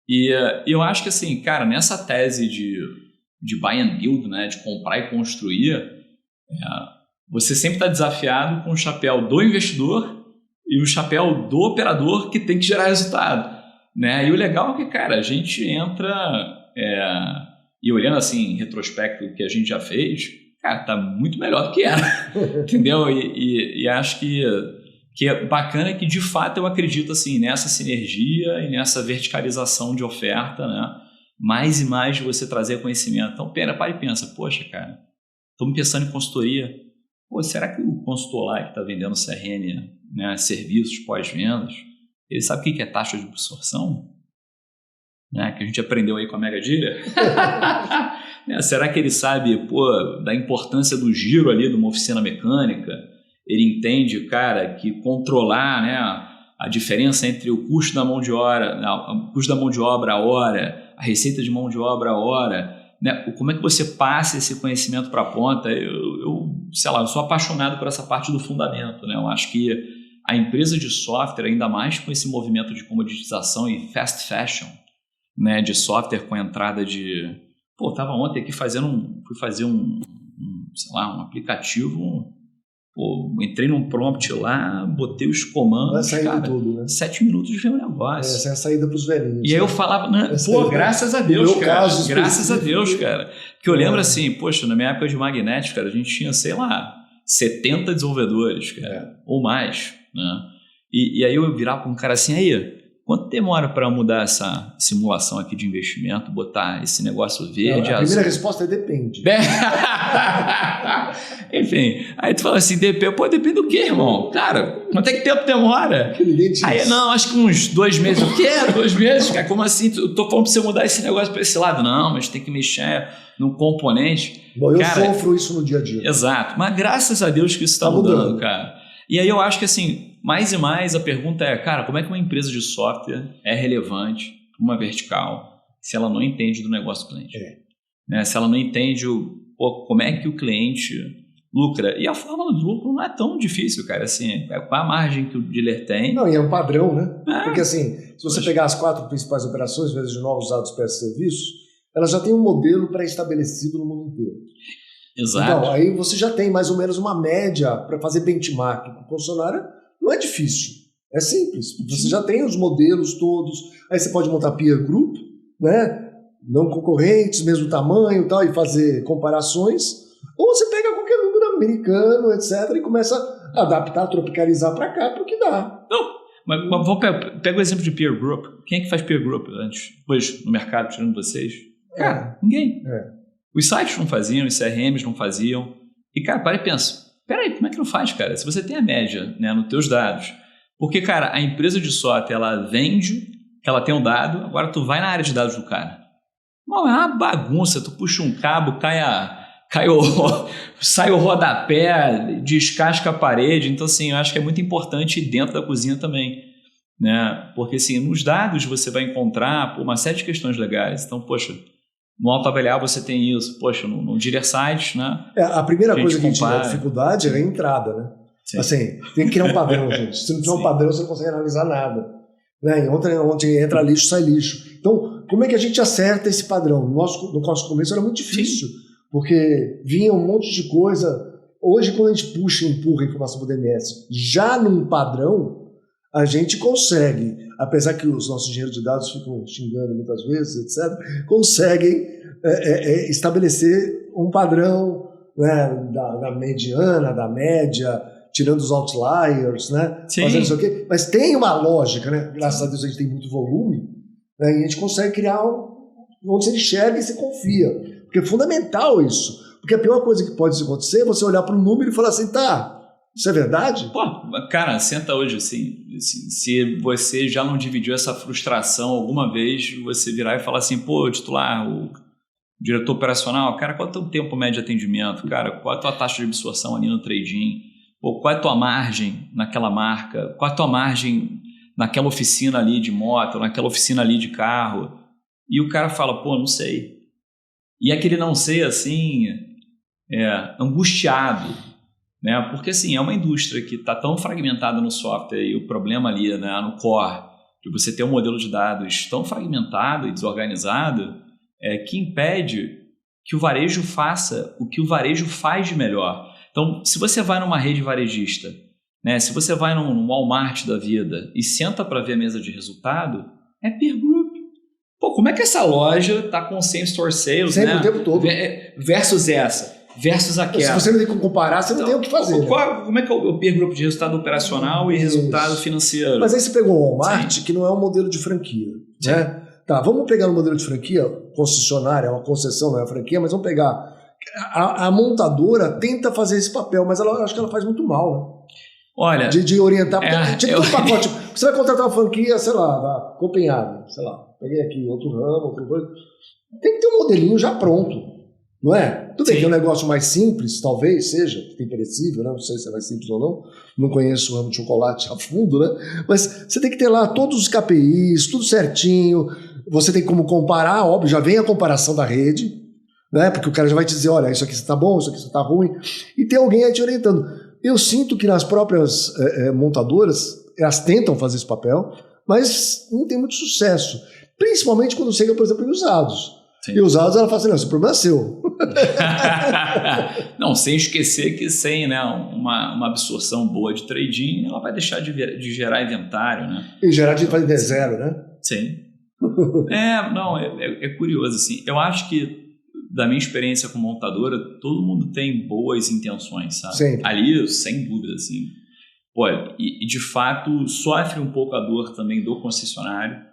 E eu acho que, assim, cara, nessa tese de buy and build, né, de comprar e construir, você sempre está desafiado com o chapéu do investidor e o chapéu do operador que tem que gerar resultado, né? E o legal é que, cara, a gente entra e olhando, assim, em retrospecto o que a gente já fez, cara, tá muito melhor do que era, entendeu? E acho que é bacana que, de fato, eu acredito assim, nessa sinergia e nessa verticalização de oferta, né? Mais e mais de você trazer conhecimento. Então, para e pensa, poxa, cara, estamos pensando em consultoria. Será que o consultor lá que está vendendo CRM, né, serviços pós-vendas, ele sabe o que é taxa de absorção? Né, que a gente aprendeu aí com a Mega Dealer? Será que ele sabe da importância do giro ali de uma oficina mecânica? Ele entende, cara, que controlar, né, a diferença entre o custo da mão de obra a hora, a receita de mão de obra a hora, né, como é que você passa esse conhecimento para a ponta? Eu sou apaixonado por essa parte do fundamento, né? Eu acho que a empresa de software, ainda mais com esse movimento de comoditização e fast fashion, né, de software com a entrada de... Pô, tava ontem aqui fui fazer um aplicativo, pô, entrei num prompt lá, botei os comandos, cara, tudo, né? 7 minutos veio o negócio. Essa é a saída pros velhinhos. E aí eu falava, pô, graças a Deus, cara, graças a Deus, cara. Porque eu lembro assim, poxa, na minha época de Magnética, cara, a gente tinha, sei lá, 70 desenvolvedores, cara, ou mais, né? E aí eu virava para um cara assim, aí, quanto demora para mudar essa simulação aqui de investimento, botar esse negócio verde, a primeira resposta é depende. Enfim, aí tu fala assim, depende do quê, irmão? Cara, quanto é que tempo demora? Aí, não, acho que uns 2 meses. O quê? 2 meses? Cara, como assim? Eu tô falando pra você mudar esse negócio para esse lado. Não, mas tem que mexer num componente. Bom, eu sofro isso no dia a dia. Exato, mas graças a Deus que isso está mudando, cara. E aí eu acho que assim, mais e mais a pergunta é, cara, como é que uma empresa de software é relevante para uma vertical se ela não entende do negócio do cliente? Né? Se ela não entende como é que o cliente lucra. E a fórmula do lucro não é tão difícil, cara. Assim, qual a margem que o dealer tem? Não, e é um padrão, né? Porque assim, se você pegar as 4 principais operações, vezes de novos dados para serviços, elas já têm um modelo pré-estabelecido no mundo inteiro. Exato. Então, aí você já tem mais ou menos uma média para fazer benchmark com o funcionário. Não é difícil, é simples. Você já tem os modelos todos, aí você pode montar peer group, né? Não concorrentes, mesmo tamanho e tal, e fazer comparações. Ou você pega qualquer número americano, etc., e começa a adaptar, tropicalizar para cá, para o que dá. Não, mas pega o exemplo de peer group. Quem é que faz peer group antes? Depois, no mercado, tirando vocês? Cara, ninguém. Os sites não faziam, os CRMs não faziam. E, cara, para e pensa. Peraí, como é que não faz, cara? Se você tem a média, né, nos teus dados. Porque, cara, a empresa de software, ela vende, que ela tem um dado, agora tu vai na área de dados do cara. Não, é uma bagunça. Tu puxa um cabo, sai o rodapé, descasca a parede. Então, assim, eu acho que é muito importante ir dentro da cozinha também. Né? Porque, assim, nos dados você vai encontrar uma série de questões legais. Então, poxa... No autoavaliar você tem isso, poxa, no Dealer Site, né? A primeira coisa que a gente tem dificuldade é a entrada, né? Sim. Assim, tem que criar um padrão, gente. Se não tiver um padrão, você não consegue analisar nada. Né? Onde entra lixo, sai lixo. Então, como é que a gente acerta esse padrão? No nosso começo era muito difícil, porque vinha um monte de coisa. Hoje, quando a gente puxa e empurra a informação para o DMS, já num padrão, a gente consegue, apesar que os nossos engenheiros de dados ficam xingando muitas vezes, etc., conseguem estabelecer um padrão, né, da mediana, da média, tirando os outliers, né, fazendo isso aqui. Mas tem uma lógica, né? Graças a Deus a gente tem muito volume, né, e a gente consegue criar onde você enxerga e você confia. Porque é fundamental isso. Porque a pior coisa que pode acontecer é você olhar para um número e falar assim, tá... Isso é verdade? Pô, cara, senta hoje assim, se você já não dividiu essa frustração alguma vez, você virar e falar assim, pô, titular, o diretor operacional, cara, qual é o teu tempo médio de atendimento? Cara, qual é a tua taxa de absorção ali no trading? Pô, qual é a tua margem naquela marca? Qual é a tua margem naquela oficina ali de moto, naquela oficina ali de carro? E o cara fala, pô, não sei. E aquele não sei, assim, angustiado. Né? Porque assim, é uma indústria que está tão fragmentada no software e o problema ali, né, no core, de você ter um modelo de dados tão fragmentado e desorganizado, que impede que o varejo faça o que o varejo faz de melhor. Então, se você vai numa rede varejista, né, se você vai num Walmart da vida e senta para ver a mesa de resultado, é peer group. Pô, como é que essa loja está com same store sales, sempre, né, o tempo todo, versus essa? Versus aquela. Se você não tem como comparar, você não tem o que fazer. Como é que eu peer group de resultado operacional e resultado financeiro? Mas aí você pegou o Walmart, que não é um modelo de franquia. Né? Tá, vamos pegar no modelo de franquia, concessionária, uma concessão, não é uma franquia, mas vamos pegar. A montadora tenta fazer esse papel, mas acho que ela faz muito mal. Né? Olha. De orientar. Um pacote. Você vai contratar uma franquia, sei lá, da Copenhague, sei lá. Peguei aqui outro ramo, outra coisa. Tem que ter um modelinho já pronto. Não é? Tudo bem que é um negócio mais simples, talvez seja, que tem perecível, né? Não sei se é mais simples ou não conheço o ramo de chocolate a fundo, né? Mas você tem que ter lá todos os KPIs, tudo certinho, você tem como comparar, óbvio, já vem a comparação da rede, né? Porque o cara já vai te dizer, olha, isso aqui está bom, isso aqui está ruim, e tem alguém aí te orientando. Eu sinto que nas próprias montadoras, elas tentam fazer esse papel, mas não tem muito sucesso. Principalmente quando chega, por exemplo, em usados. Sim. E usados ela fala assim, não, esse problema é seu. Não, sem esquecer que sem, né, uma absorção boa de trading, ela vai deixar de gerar inventário, né? E gerar de fazer zero, né? Sim. É curioso, assim. Eu acho que, da minha experiência como montadora, todo mundo tem boas intenções, sabe? Sempre. Ali, sem dúvida, assim. Pô, e de fato, sofre um pouco a dor também do concessionário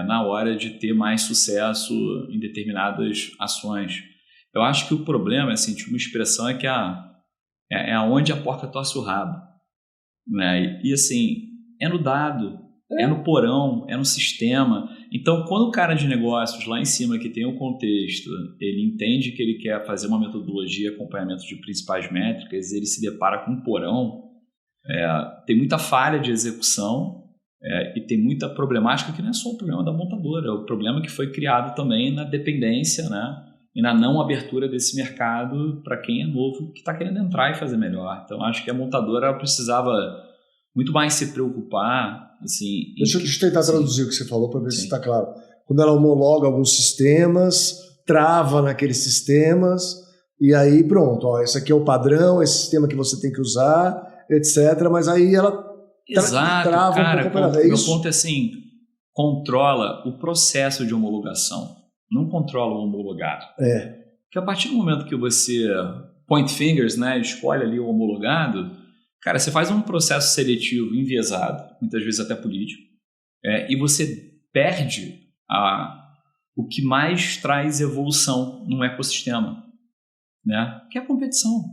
na hora de ter mais sucesso em determinadas ações. Eu acho que o problema, assim, tipo, uma expressão é que é aonde a porca torce o rabo, né? E assim, é no dado, é no porão, é no sistema. Então, quando o cara de negócios lá em cima, que tem um contexto, ele entende que ele quer fazer uma metodologia de acompanhamento de principais métricas, ele se depara com um porão, tem muita falha de execução e tem muita problemática que não é só o problema da montadora, é o problema que foi criado também na dependência, né? E na não abertura desse mercado para quem é novo, que está querendo entrar e fazer melhor. Então, acho que a montadora precisava muito mais se preocupar. Assim, Deixa eu tentar traduzir o que você falou para ver se está claro. Quando ela homologa alguns sistemas, trava naqueles sistemas, e aí pronto, ó, esse aqui é o padrão, esse sistema que você tem que usar, etc. Mas aí ela trava cara, um pouco. Meu ponto é assim, controla o processo de homologação. Não controla o homologado. Porque a partir do momento que você point fingers, né, escolhe ali o homologado, cara, você faz um processo seletivo enviesado, muitas vezes até político, e você perde o que mais traz evolução num ecossistema, né? Que é a competição.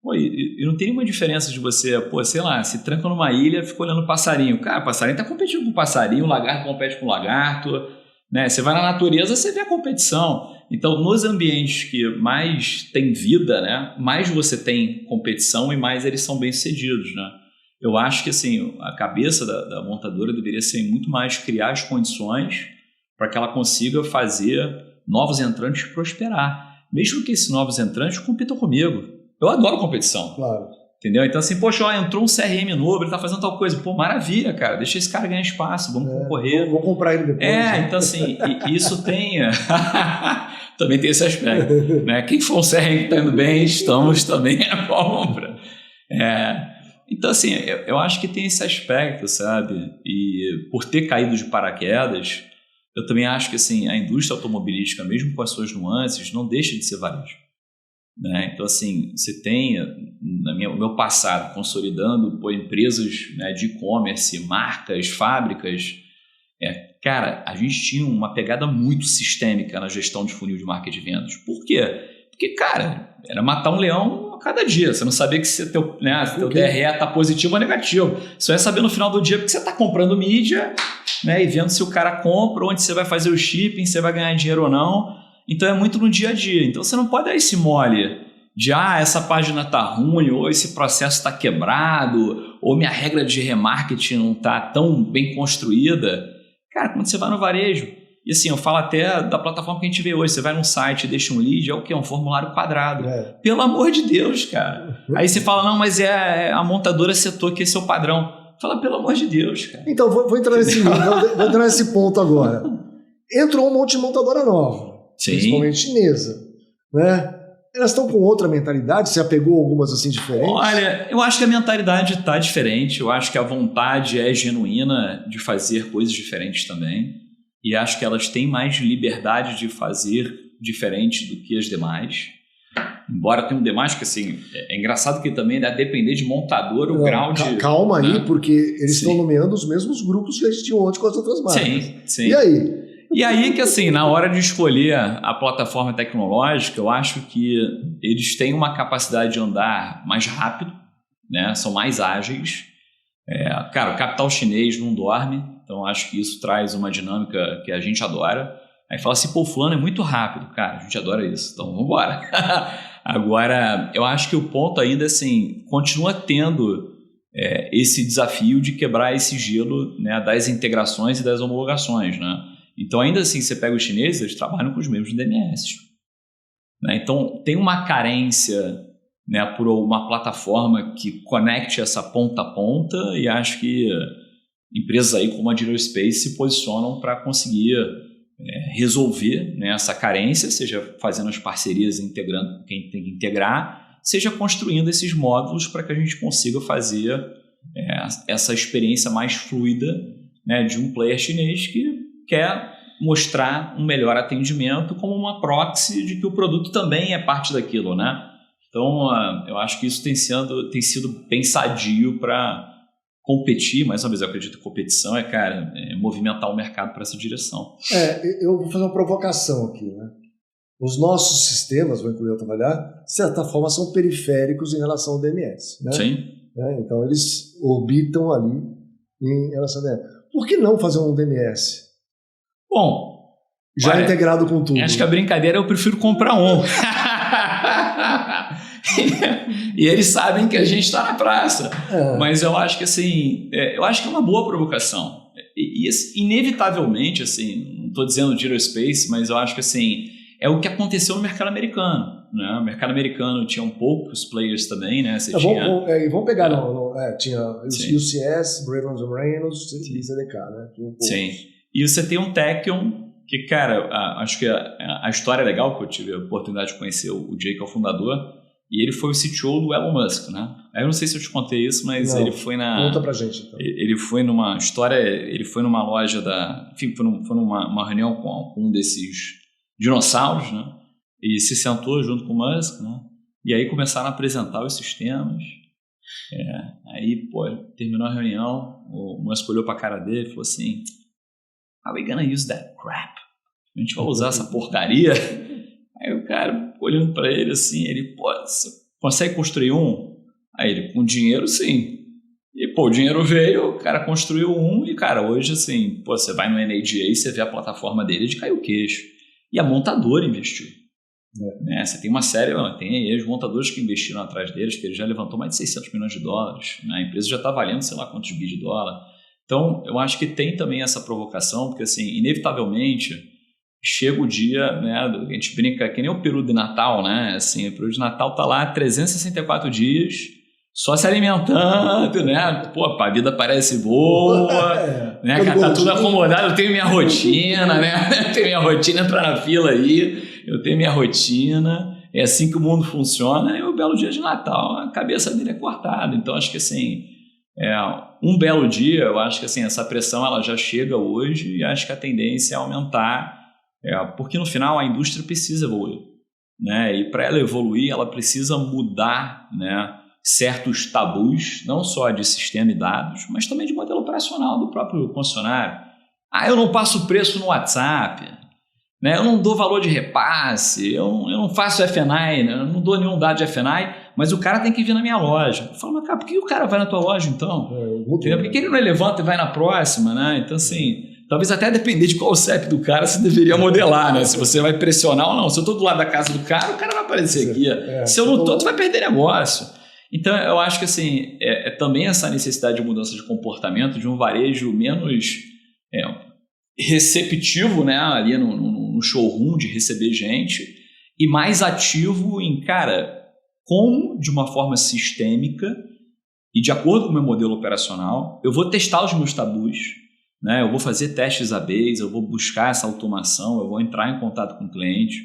Pô, e não tem nenhuma diferença de você, sei lá, se tranca numa ilha e fica olhando passarinho. Cara, o passarinho está competindo com o passarinho, o lagarto compete com o lagarto, né? Você vai na natureza, você vê a competição. Então, nos ambientes que mais tem vida, né, mais você tem competição e mais eles são bem-sucedidos, né? Eu acho que assim, a cabeça da montadora deveria ser muito mais criar as condições para que ela consiga fazer novos entrantes prosperar. Mesmo que esses novos entrantes compitam comigo. Eu adoro competição. Claro. Entendeu? Então assim, poxa, entrou um CRM novo, ele tá fazendo tal coisa. Pô, maravilha, cara. Deixa esse cara ganhar espaço, vamos concorrer. Vou comprar ele depois. Né? Então assim, isso tem... também tem esse aspecto. Né? Quem for um CRM que está indo bem, estamos também à compra. Então assim, eu acho que tem esse aspecto, sabe? E por ter caído de paraquedas, eu também acho que assim, a indústria automobilística, mesmo com as suas nuances, não deixa de ser varejo. Né? Então, assim, você tem, no meu passado, consolidando empresas, né, de e-commerce, marcas, fábricas. Cara, a gente tinha uma pegada muito sistêmica na gestão de funil de marca de vendas. Por quê? Porque, cara, era matar um leão a cada dia. Você não sabia que se teu DRE está positivo ou negativo. Você vai saber no final do dia porque você está comprando mídia, né, e vendo se o cara compra, onde você vai fazer o shipping, se você vai ganhar dinheiro ou não. Então é muito no dia a dia. Então você não pode dar esse mole de essa página está ruim, ou esse processo está quebrado, ou minha regra de remarketing não está tão bem construída. Cara, quando você vai no varejo, e assim, eu falo até da plataforma que a gente vê hoje, você vai num site, deixa um lead, é o quê? Um formulário quadrado. Pelo amor de Deus, cara. Aí você fala, não, mas a montadora setou que esse é o padrão. Fala, pelo amor de Deus, cara. Então, vou entrar nesse ponto agora. Entrou um monte de montadora nova. Sim. Principalmente chinesa, né? Elas estão com outra mentalidade? Você já pegou algumas assim diferentes? Olha, eu acho que a mentalidade está diferente, eu acho que a vontade é genuína de fazer coisas diferentes também, e acho que elas têm mais liberdade de fazer diferente do que as demais, embora tenha um demais que assim, é engraçado que também dá a depender de montador o grau de... Calma aí, porque eles estão nomeando os mesmos grupos que a gente tinha ontem com as outras marcas. Sim. E aí? E aí que assim, na hora de escolher a plataforma tecnológica, eu acho que eles têm uma capacidade de andar mais rápido, né? São mais ágeis. Cara, o capital chinês não dorme, então acho que isso traz uma dinâmica que a gente adora. Aí fala assim, pô, fulano é muito rápido. Cara, a gente adora isso, então vamos embora. Agora, eu acho que o ponto ainda assim, continua tendo esse desafio de quebrar esse gelo, né, das integrações e das homologações, né? Então, ainda assim, você pega os chineses, eles trabalham com os mesmos DMS. Né? Então, tem uma carência, né, por uma plataforma que conecte essa ponta a ponta, e acho que empresas aí como a Zero Space se posicionam para conseguir resolver, né, essa carência, seja fazendo as parcerias, integrando quem tem que integrar, seja construindo esses módulos para que a gente consiga fazer essa experiência mais fluida, né, de um player chinês que quer mostrar um melhor atendimento como uma proxy de que o produto também é parte daquilo, né? Então, eu acho que isso tem sido bem sadio para competir. Mais uma vez, eu acredito que competição movimentar o mercado para essa direção. Eu vou fazer uma provocação aqui, né? Os nossos sistemas, vou incluir eu trabalhar, de certa forma são periféricos em relação ao DMS, né? Sim. Então, eles orbitam ali em relação ao DMS. Por que não fazer um DMS? Bom, já integrado com tudo. Acho que a brincadeira eu prefiro comprar um. E eles sabem que a gente está na praça. Mas eu acho que assim, eu acho que é uma boa provocação. E inevitavelmente, assim, não estou dizendo Zero Space, mas eu acho que assim, é o que aconteceu no mercado americano. Né? O mercado americano tinha poucos players também, né? Vamos pegar, tinha UCS, Brevans & Reynolds e CDK, né? Sim. E você tem um Tekion, que, cara, acho que a história é legal, porque eu tive a oportunidade de conhecer o Jay, que é o fundador, e ele foi o CTO do Elon Musk, né? Eu não sei se eu te contei isso, mas ele foi conta pra gente, então. Ele foi numa história, ele foi numa loja foi numa reunião com um desses dinossauros, né? E se sentou junto com o Musk, né? E aí começaram a apresentar os sistemas. Aí, terminou a reunião, o Musk olhou pra cara dele e falou assim: "Are we gonna use that crap? A gente vai usar essa porcaria?" Aí o cara, olhando pra ele assim, você consegue construir um? Aí ele, com dinheiro, sim. E, o dinheiro veio, o cara construiu um e, cara, hoje, assim, você vai no NADA e você vê a plataforma dele de cair o queixo. E a montadora investiu. Né? Você tem uma série, tem aí os montadores que investiram atrás deles, que ele já levantou mais de $600 milhões. Né? A empresa já está valendo, sei lá quantos bi de dólar. Então, eu acho que tem também essa provocação, porque, assim, inevitavelmente, chega o dia, né, a gente brinca que nem o peru de Natal, né? Assim, o peru de Natal tá lá 364 dias, só se alimentando, né? A vida parece boa, né? Tá tudo acomodado, eu tenho minha rotina, né? Eu tenho minha rotina, entrar na fila aí, eu tenho minha rotina, é assim que o mundo funciona, e o belo dia de Natal, a cabeça dele é cortada. Então, acho que assim, um belo dia, eu acho que assim, essa pressão ela já chega hoje e acho que a tendência é aumentar, porque no final a indústria precisa evoluir, né? E para ela evoluir, ela precisa mudar, né, certos tabus, não só de sistema e dados, mas também de modelo operacional do próprio concessionário. Eu não passo preço no WhatsApp, né? Eu não dou valor de repasse, eu não faço F&I, né? Eu não dou nenhum dado de F&I, mas o cara tem que vir na minha loja. Eu falo, mas cara, por que o cara vai na tua loja então? Por que ele não levanta e vai na próxima, né? Então assim, talvez até depender de qual CEP do cara você deveria modelar, né? Se você vai pressionar ou não. Se eu estou do lado da casa do cara, o cara vai aparecer aqui. Se eu não estou, tu vai perder negócio. Então, eu acho que assim, também essa necessidade de mudança de comportamento, de um varejo menos receptivo, né, ali no showroom, de receber gente, e mais ativo em, cara, como de uma forma sistêmica e de acordo com o meu modelo operacional, eu vou testar os meus tabus, né? Eu vou fazer testes A/Bs, eu vou buscar essa automação, eu vou entrar em contato com o cliente.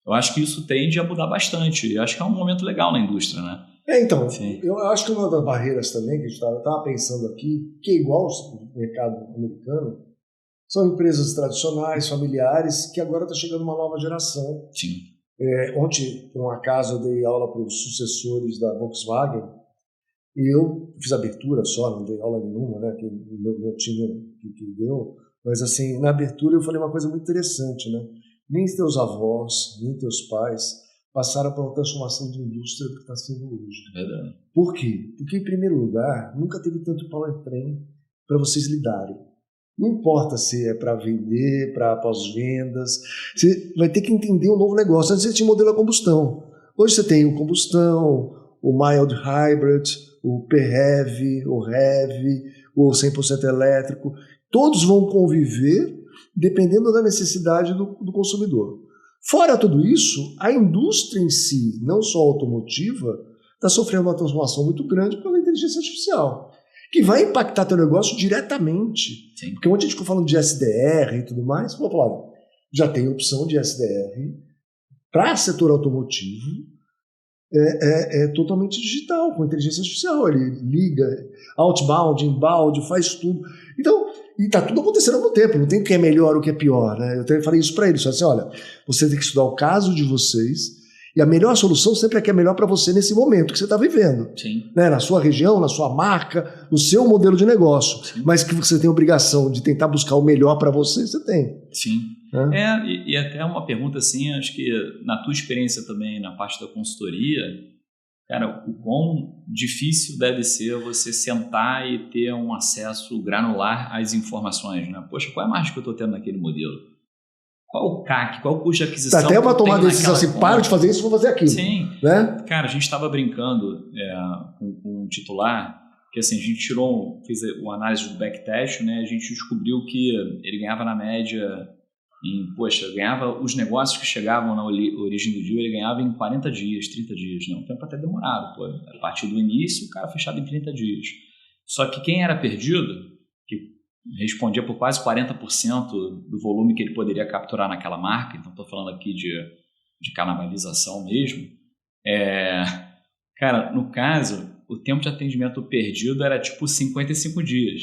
Eu acho que isso tende a mudar bastante. Eu acho que é um momento legal na indústria, né? Então, sim. Eu acho que uma das barreiras também que a gente estava pensando aqui, que é igual ao mercado americano, são empresas tradicionais, familiares, que agora está chegando uma nova geração. Sim. Ontem, por um acaso, eu dei aula para os sucessores da Volkswagen e eu fiz abertura só, não dei aula nenhuma, né? Que o meu time que deu. Mas, assim, na abertura eu falei uma coisa muito interessante, né? Nem teus avós, nem teus pais passaram por uma transformação de indústria que está sendo hoje. Verdade. Por quê? Porque, em primeiro lugar, nunca teve tanto pau-e-trem para vocês lidarem. Não importa se é para vender, para pós-vendas, você vai ter que entender um novo negócio. Antes você tinha o modelo a combustão. Hoje você tem o combustão, o mild hybrid, o PHEV, o HEV, o 100% elétrico. Todos vão conviver dependendo da necessidade do consumidor. Fora tudo isso, a indústria em si, não só automotiva, está sofrendo uma transformação muito grande pela inteligência artificial. que vai impactar teu negócio diretamente. Sim. Porque onde a gente ficou falando de SDR e tudo mais, vou falar, já tem opção de SDR para setor automotivo, é totalmente digital, com inteligência artificial. Ele liga, outbound, inbound, faz tudo. Então, e está tudo acontecendo ao mesmo tempo, não tem o que é melhor ou o que é pior. Né? Eu falei isso para eles, falei assim, olha, você tem que estudar o caso de vocês, e a melhor solução sempre é que é melhor para você nesse momento que você está vivendo. Sim. Né? Na sua região, na sua marca, no seu modelo de negócio. Sim. Mas que você tem a obrigação de tentar buscar o melhor para você, você tem. Sim. E até uma pergunta assim, acho que na tua experiência também na parte da consultoria, cara, o quão difícil deve ser você sentar e ter um acesso granular às informações, né? Poxa, qual é a margem que eu estou tendo naquele modelo? Qual o CAC? Qual o custo de aquisição? Até uma tomada de decisão assim, paro de fazer isso, vou fazer aquilo. Sim. Né? Cara, a gente estava brincando com um titular, que assim, a gente fez uma análise do backtest, né? A gente descobriu que ele ganhava na média ganhava os negócios que chegavam na origem do deal, ele ganhava em 40 dias, 30 dias, né? Um tempo até demorado, a partir do início, o cara fechado em 30 dias. Só que quem era perdido, que respondia por quase 40% do volume que ele poderia capturar naquela marca, então estou falando aqui de canibalização mesmo, cara, no caso, o tempo de atendimento perdido era tipo 55 dias.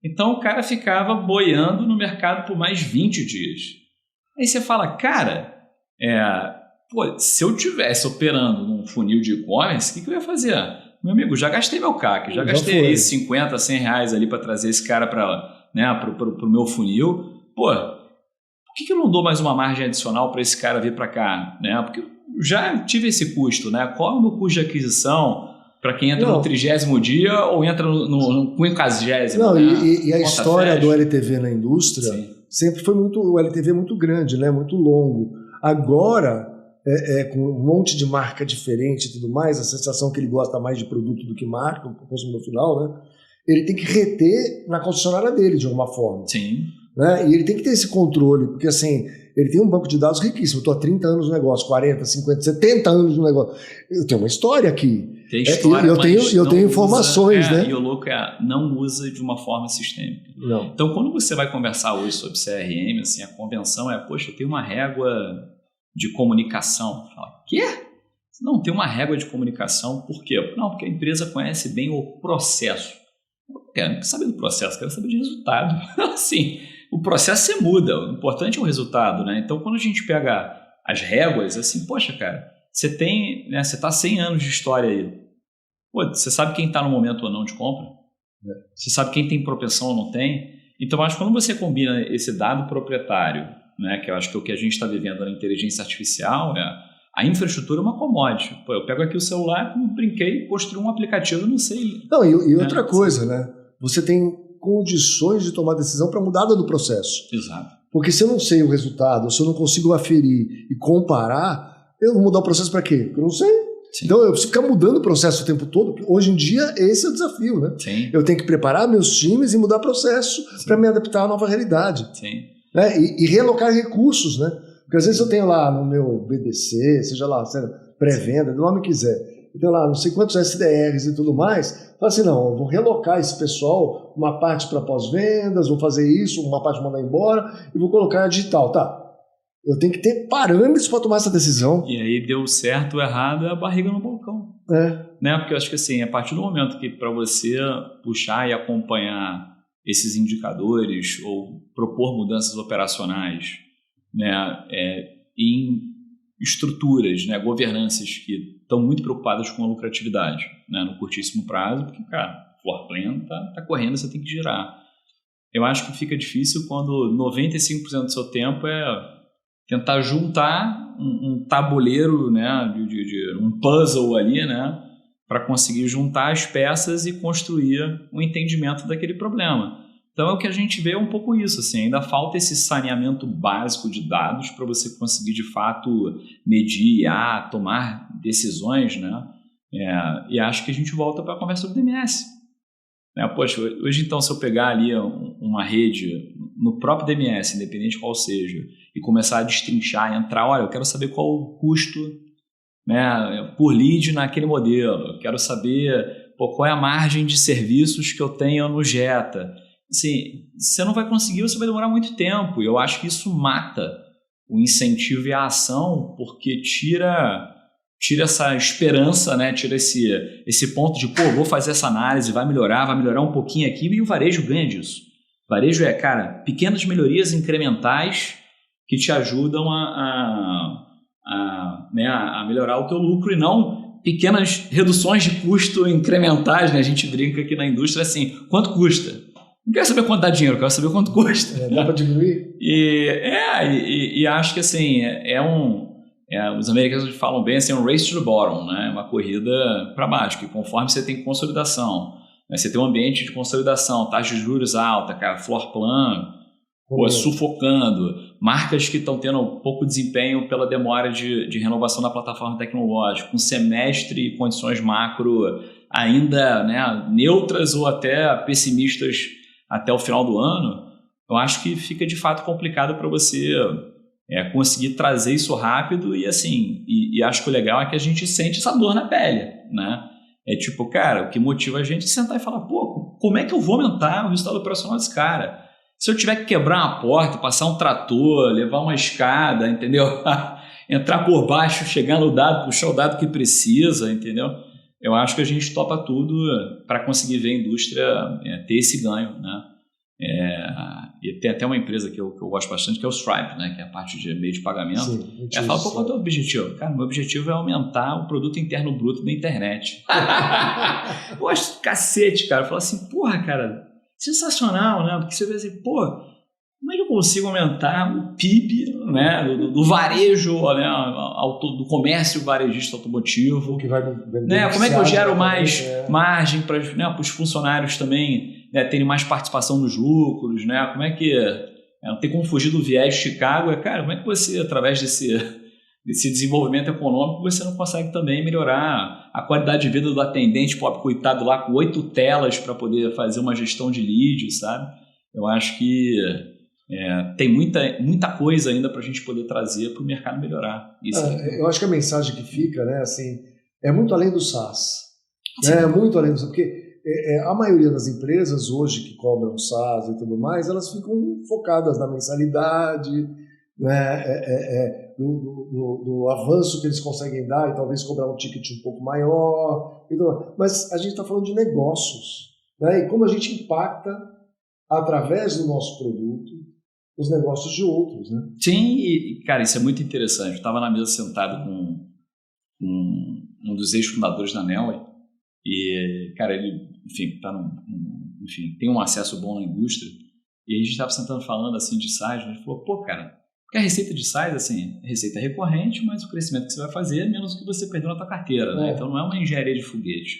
Então o cara ficava boiando no mercado por mais 20 dias. Aí você fala, cara, se eu tivesse operando num funil de e-commerce, o que eu ia fazer? Meu amigo, já gastei meu CAC, já gastei aí 50, 100 reais ali para trazer esse cara pro meu funil. Por que eu não dou mais uma margem adicional para esse cara vir para cá? Né? Porque eu já tive esse custo, né? Qual é o meu custo de aquisição para quem entra no 30º dia ou entra no 50º? Não, e a história do LTV na indústria sempre foi o LTV muito grande, né? Muito longo. Agora, com um monte de marca diferente e tudo mais, a sensação que ele gosta mais de produto do que marca, o consumidor final, né? Ele tem que reter na concessionária dele, de alguma forma. Sim. Né? E ele tem que ter esse controle, porque assim, ele tem um banco de dados riquíssimo. Eu estou há 30 anos no negócio, 40, 50, 70 anos no negócio. Eu tenho uma história aqui. Tem história, eu tenho informações, né? E o louco não usa de uma forma sistêmica. Não. Então, quando você vai conversar hoje sobre CRM, assim, a convenção poxa, eu tenho uma régua de comunicação. Fala, quê? Não, tem uma régua de comunicação, por quê? Não, porque a empresa conhece bem o processo. Eu quero saber do processo, quero saber de resultado. Assim, o processo você muda, o importante é o resultado, né? Então, quando a gente pega as réguas, assim, poxa, cara, você está 100 anos de história aí. Pô, você sabe quem está no momento ou não de compra? Você sabe quem tem propensão ou não tem? Então, acho que quando você combina esse dado proprietário, né, que eu acho que é o que a gente está vivendo na inteligência artificial, a infraestrutura é uma commodity. Pô, eu pego aqui o celular, como brinquei, construí um aplicativo, não sei. Não, e outra coisa, né? Você tem condições de tomar decisão para mudada do processo. Exato. Porque se eu não sei o resultado, se eu não consigo aferir e comparar, eu vou mudar o processo para quê? Porque eu não sei. Sim. Então eu preciso ficar mudando o processo o tempo todo. Hoje em dia, esse é o desafio, né? Sim. Eu tenho que preparar meus times e mudar o processo para me adaptar à nova realidade. Sim. Né? E realocar recursos, né? Porque às vezes eu tenho lá no meu BDC, seja lá, pré-venda, do nome que quiser, eu tenho lá não sei quantos SDRs e tudo mais, falo assim, não, eu vou realocar esse pessoal, uma parte para pós-vendas, vou fazer isso, uma parte mandar embora e vou colocar digital, tá? Eu tenho que ter parâmetros para tomar essa decisão. E aí deu certo ou errado é a barriga no balcão. Né? Porque eu acho que assim, a partir do momento que para você puxar e acompanhar esses indicadores ou propor mudanças operacionais, né, em estruturas, né, governanças que estão muito preocupadas com a lucratividade, né, no curtíssimo prazo, porque, cara, o floor plan tá correndo, você tem que girar. Eu acho que fica difícil quando 95% do seu tempo tentar juntar um tabuleiro, né, de um puzzle ali, né, para conseguir juntar as peças e construir um entendimento daquele problema. Então, é o que a gente vê um pouco isso, assim, ainda falta esse saneamento básico de dados para você conseguir, de fato, medir, tomar decisões, né? E acho que a gente volta para a conversa do DMS. Poxa, hoje, então, se eu pegar ali uma rede no próprio DMS, independente qual seja, e começar a destrinchar, entrar, olha, eu quero saber qual o custo, né, por lead naquele modelo, eu quero saber qual é a margem de serviços que eu tenho no Jetta? Assim, você não vai conseguir, você vai demorar muito tempo. E eu acho que isso mata o incentivo e a ação, porque tira essa esperança, né? Tira esse ponto de, vou fazer essa análise, vai melhorar um pouquinho aqui, e o varejo ganha disso. O varejo é, cara, pequenas melhorias incrementais que te ajudam a melhorar o teu lucro, e não pequenas reduções de custo incrementais, né? A gente brinca aqui na indústria assim, quanto custa? Não quero saber quanto dá dinheiro, quero saber quanto custa. Dá para diminuir? E acho que assim, os americanos falam bem assim, um race to the bottom, né? Uma corrida para baixo, que conforme você tem consolidação, né? Você tem um ambiente de consolidação, taxa de juros alta, cara, floor plan, sufocando, marcas que estão tendo pouco desempenho pela demora de renovação da plataforma tecnológica, um semestre e condições macro ainda, né, neutras ou até pessimistas até o final do ano, eu acho que fica de fato complicado para você conseguir trazer isso rápido e assim, e acho que o legal é que a gente sente essa dor na pele, né? É tipo, cara, o que motiva a gente é sentar e falar, como é que eu vou aumentar o resultado operacional desse cara? Se eu tiver que quebrar uma porta, passar um trator, levar uma escada, entendeu? Entrar por baixo, chegar no dado, puxar o dado que precisa, entendeu? Eu acho que a gente topa tudo para conseguir ver a indústria ter esse ganho, né? E tem até uma empresa que eu gosto bastante, que é o Stripe, né? Que é a parte de meio de pagamento. Sim, Ela fala, qual é o teu objetivo? Cara, meu objetivo é aumentar o produto interno bruto da internet. Eu gosto de cacete, cara. Eu falo assim, porra, cara, sensacional, né? Porque você vê assim, como é que eu consigo aumentar o PIB, né, do varejo, né, do comércio varejista automotivo? Que vai vender, né? Como é que eu gero mais margem para os funcionários também, né, terem mais participação nos lucros? Né? Como é que não tem como fugir do viés de Chicago? Cara, como é que você, através desse desenvolvimento econômico, você não consegue também melhorar a qualidade de vida do atendente, pobre coitado lá com 8 telas para poder fazer uma gestão de lead, sabe? Eu acho que tem muita coisa ainda para a gente poder trazer para o mercado melhorar. Isso eu acho que a mensagem que fica, né, assim, é muito além do SaaS. É muito além do SaaS, porque a maioria das empresas hoje que cobram SaaS e tudo mais, elas ficam focadas na mensalidade, né, do avanço que eles conseguem dar e talvez cobrar um ticket um pouco maior. Mas a gente está falando de negócios, né, e como a gente impacta através do nosso produto os negócios de outros, né? Sim, e cara, isso é muito interessante. Eu estava na mesa sentado com um dos ex-fundadores da Nelway e, cara, ele, enfim, tem um acesso bom na indústria e a gente estava sentando falando assim de SaaS, a gente falou, cara, porque a receita de SaaS, assim, receita recorrente, mas o crescimento que você vai fazer é menos do que você perdeu na tua carteira, né? Então não é uma engenharia de foguete.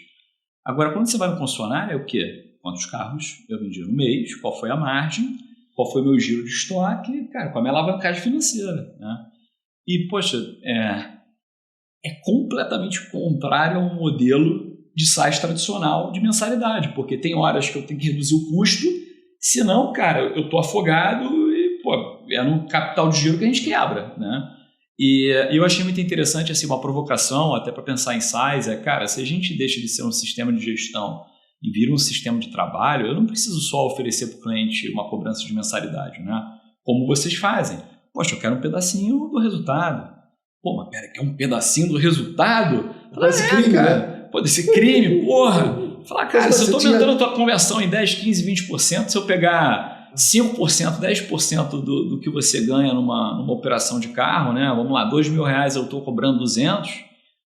Agora, quando você vai no concessionário, é o quê? Quantos carros eu vendi no mês, qual foi a margem, qual foi o meu giro de estoque, cara, qual a minha alavancagem financeira, né? E, poxa, é completamente contrário a um modelo de SaaS tradicional de mensalidade, porque tem horas que eu tenho que reduzir o custo, senão, cara, eu estou afogado e, é no capital de giro que a gente quebra, né? E eu achei muito interessante, assim, uma provocação, até para pensar em SaaS, cara, se a gente deixa de ser um sistema de gestão e vira um sistema de trabalho, eu não preciso só oferecer para o cliente uma cobrança de mensalidade, né? Como vocês fazem. Poxa, eu quero um pedacinho do resultado. Mas pera, quer um pedacinho do resultado? Esse crime, cara. Né? Esse crime, porra. Falar, cara, se eu estou aumentando a tua conversão em 10, 15, 20%, se eu pegar 5%, 10% do que você ganha numa operação de carro, né? Vamos lá, R$2.000 eu estou cobrando 200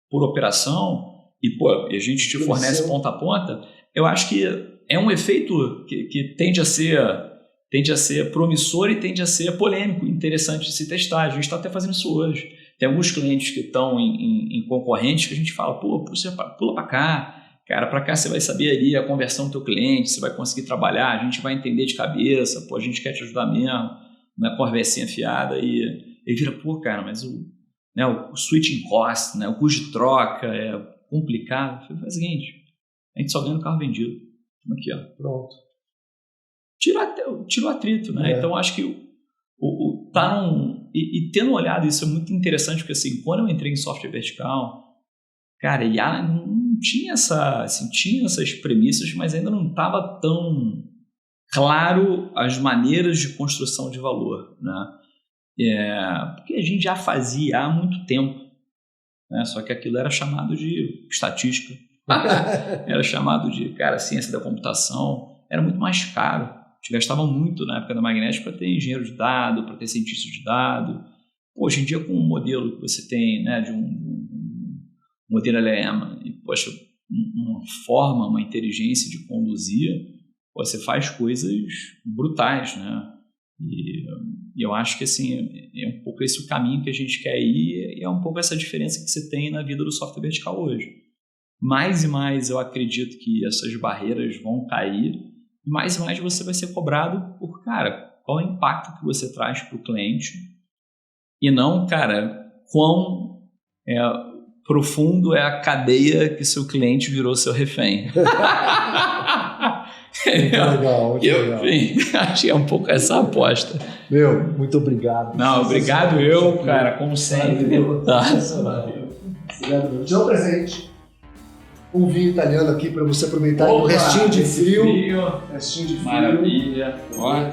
por operação e a gente te fornece ponta a ponta. Eu acho que é um efeito que tende a ser promissor e tende a ser polêmico, interessante de se testar. A gente está até fazendo isso hoje. Tem alguns clientes que estão em concorrentes que a gente fala, você pula para cá, cara, para cá você vai saber ali a conversão do teu cliente, você vai conseguir trabalhar, a gente vai entender de cabeça, a gente quer te ajudar mesmo, né, conversinha fiada, e vira, cara, mas o switching cost, né, o custo de troca é complicado. Eu falei, o seguinte, a gente só ganha no carro vendido. Aqui, ó. Pronto. Tira o atrito, né? Então, acho que e tendo olhado isso é muito interessante, porque assim, quando eu entrei em software vertical, cara, IA tinha tinha essas premissas, mas ainda não estava tão claro as maneiras de construção de valor, né? Porque a gente já fazia há muito tempo, né? Só que aquilo era chamado de estatística, era chamado de, ciência da computação, era muito mais caro. A gente gastava muito na época da Magnética para ter engenheiro de dado, para ter cientista de dado. Hoje em dia, com um modelo que você tem, né, de um modelo LLM e, uma inteligência de conduzir, você faz coisas brutais, né? E eu acho que assim, é um pouco esse o caminho que a gente quer ir, e é um pouco essa diferença que você tem na vida do software vertical hoje. Mais e mais eu acredito que essas barreiras vão cair, e mais você vai ser cobrado por, qual é o impacto que você traz para o cliente, e não, quão profundo é a cadeia que seu cliente virou seu refém. Legal. Acho que é um pouco essa aposta. Muito obrigado. Não, obrigado como sempre. Obrigado. Vou te dar um presente. Um vinho italiano aqui para você aproveitar. Um restinho de frio. Maravilha. Ó.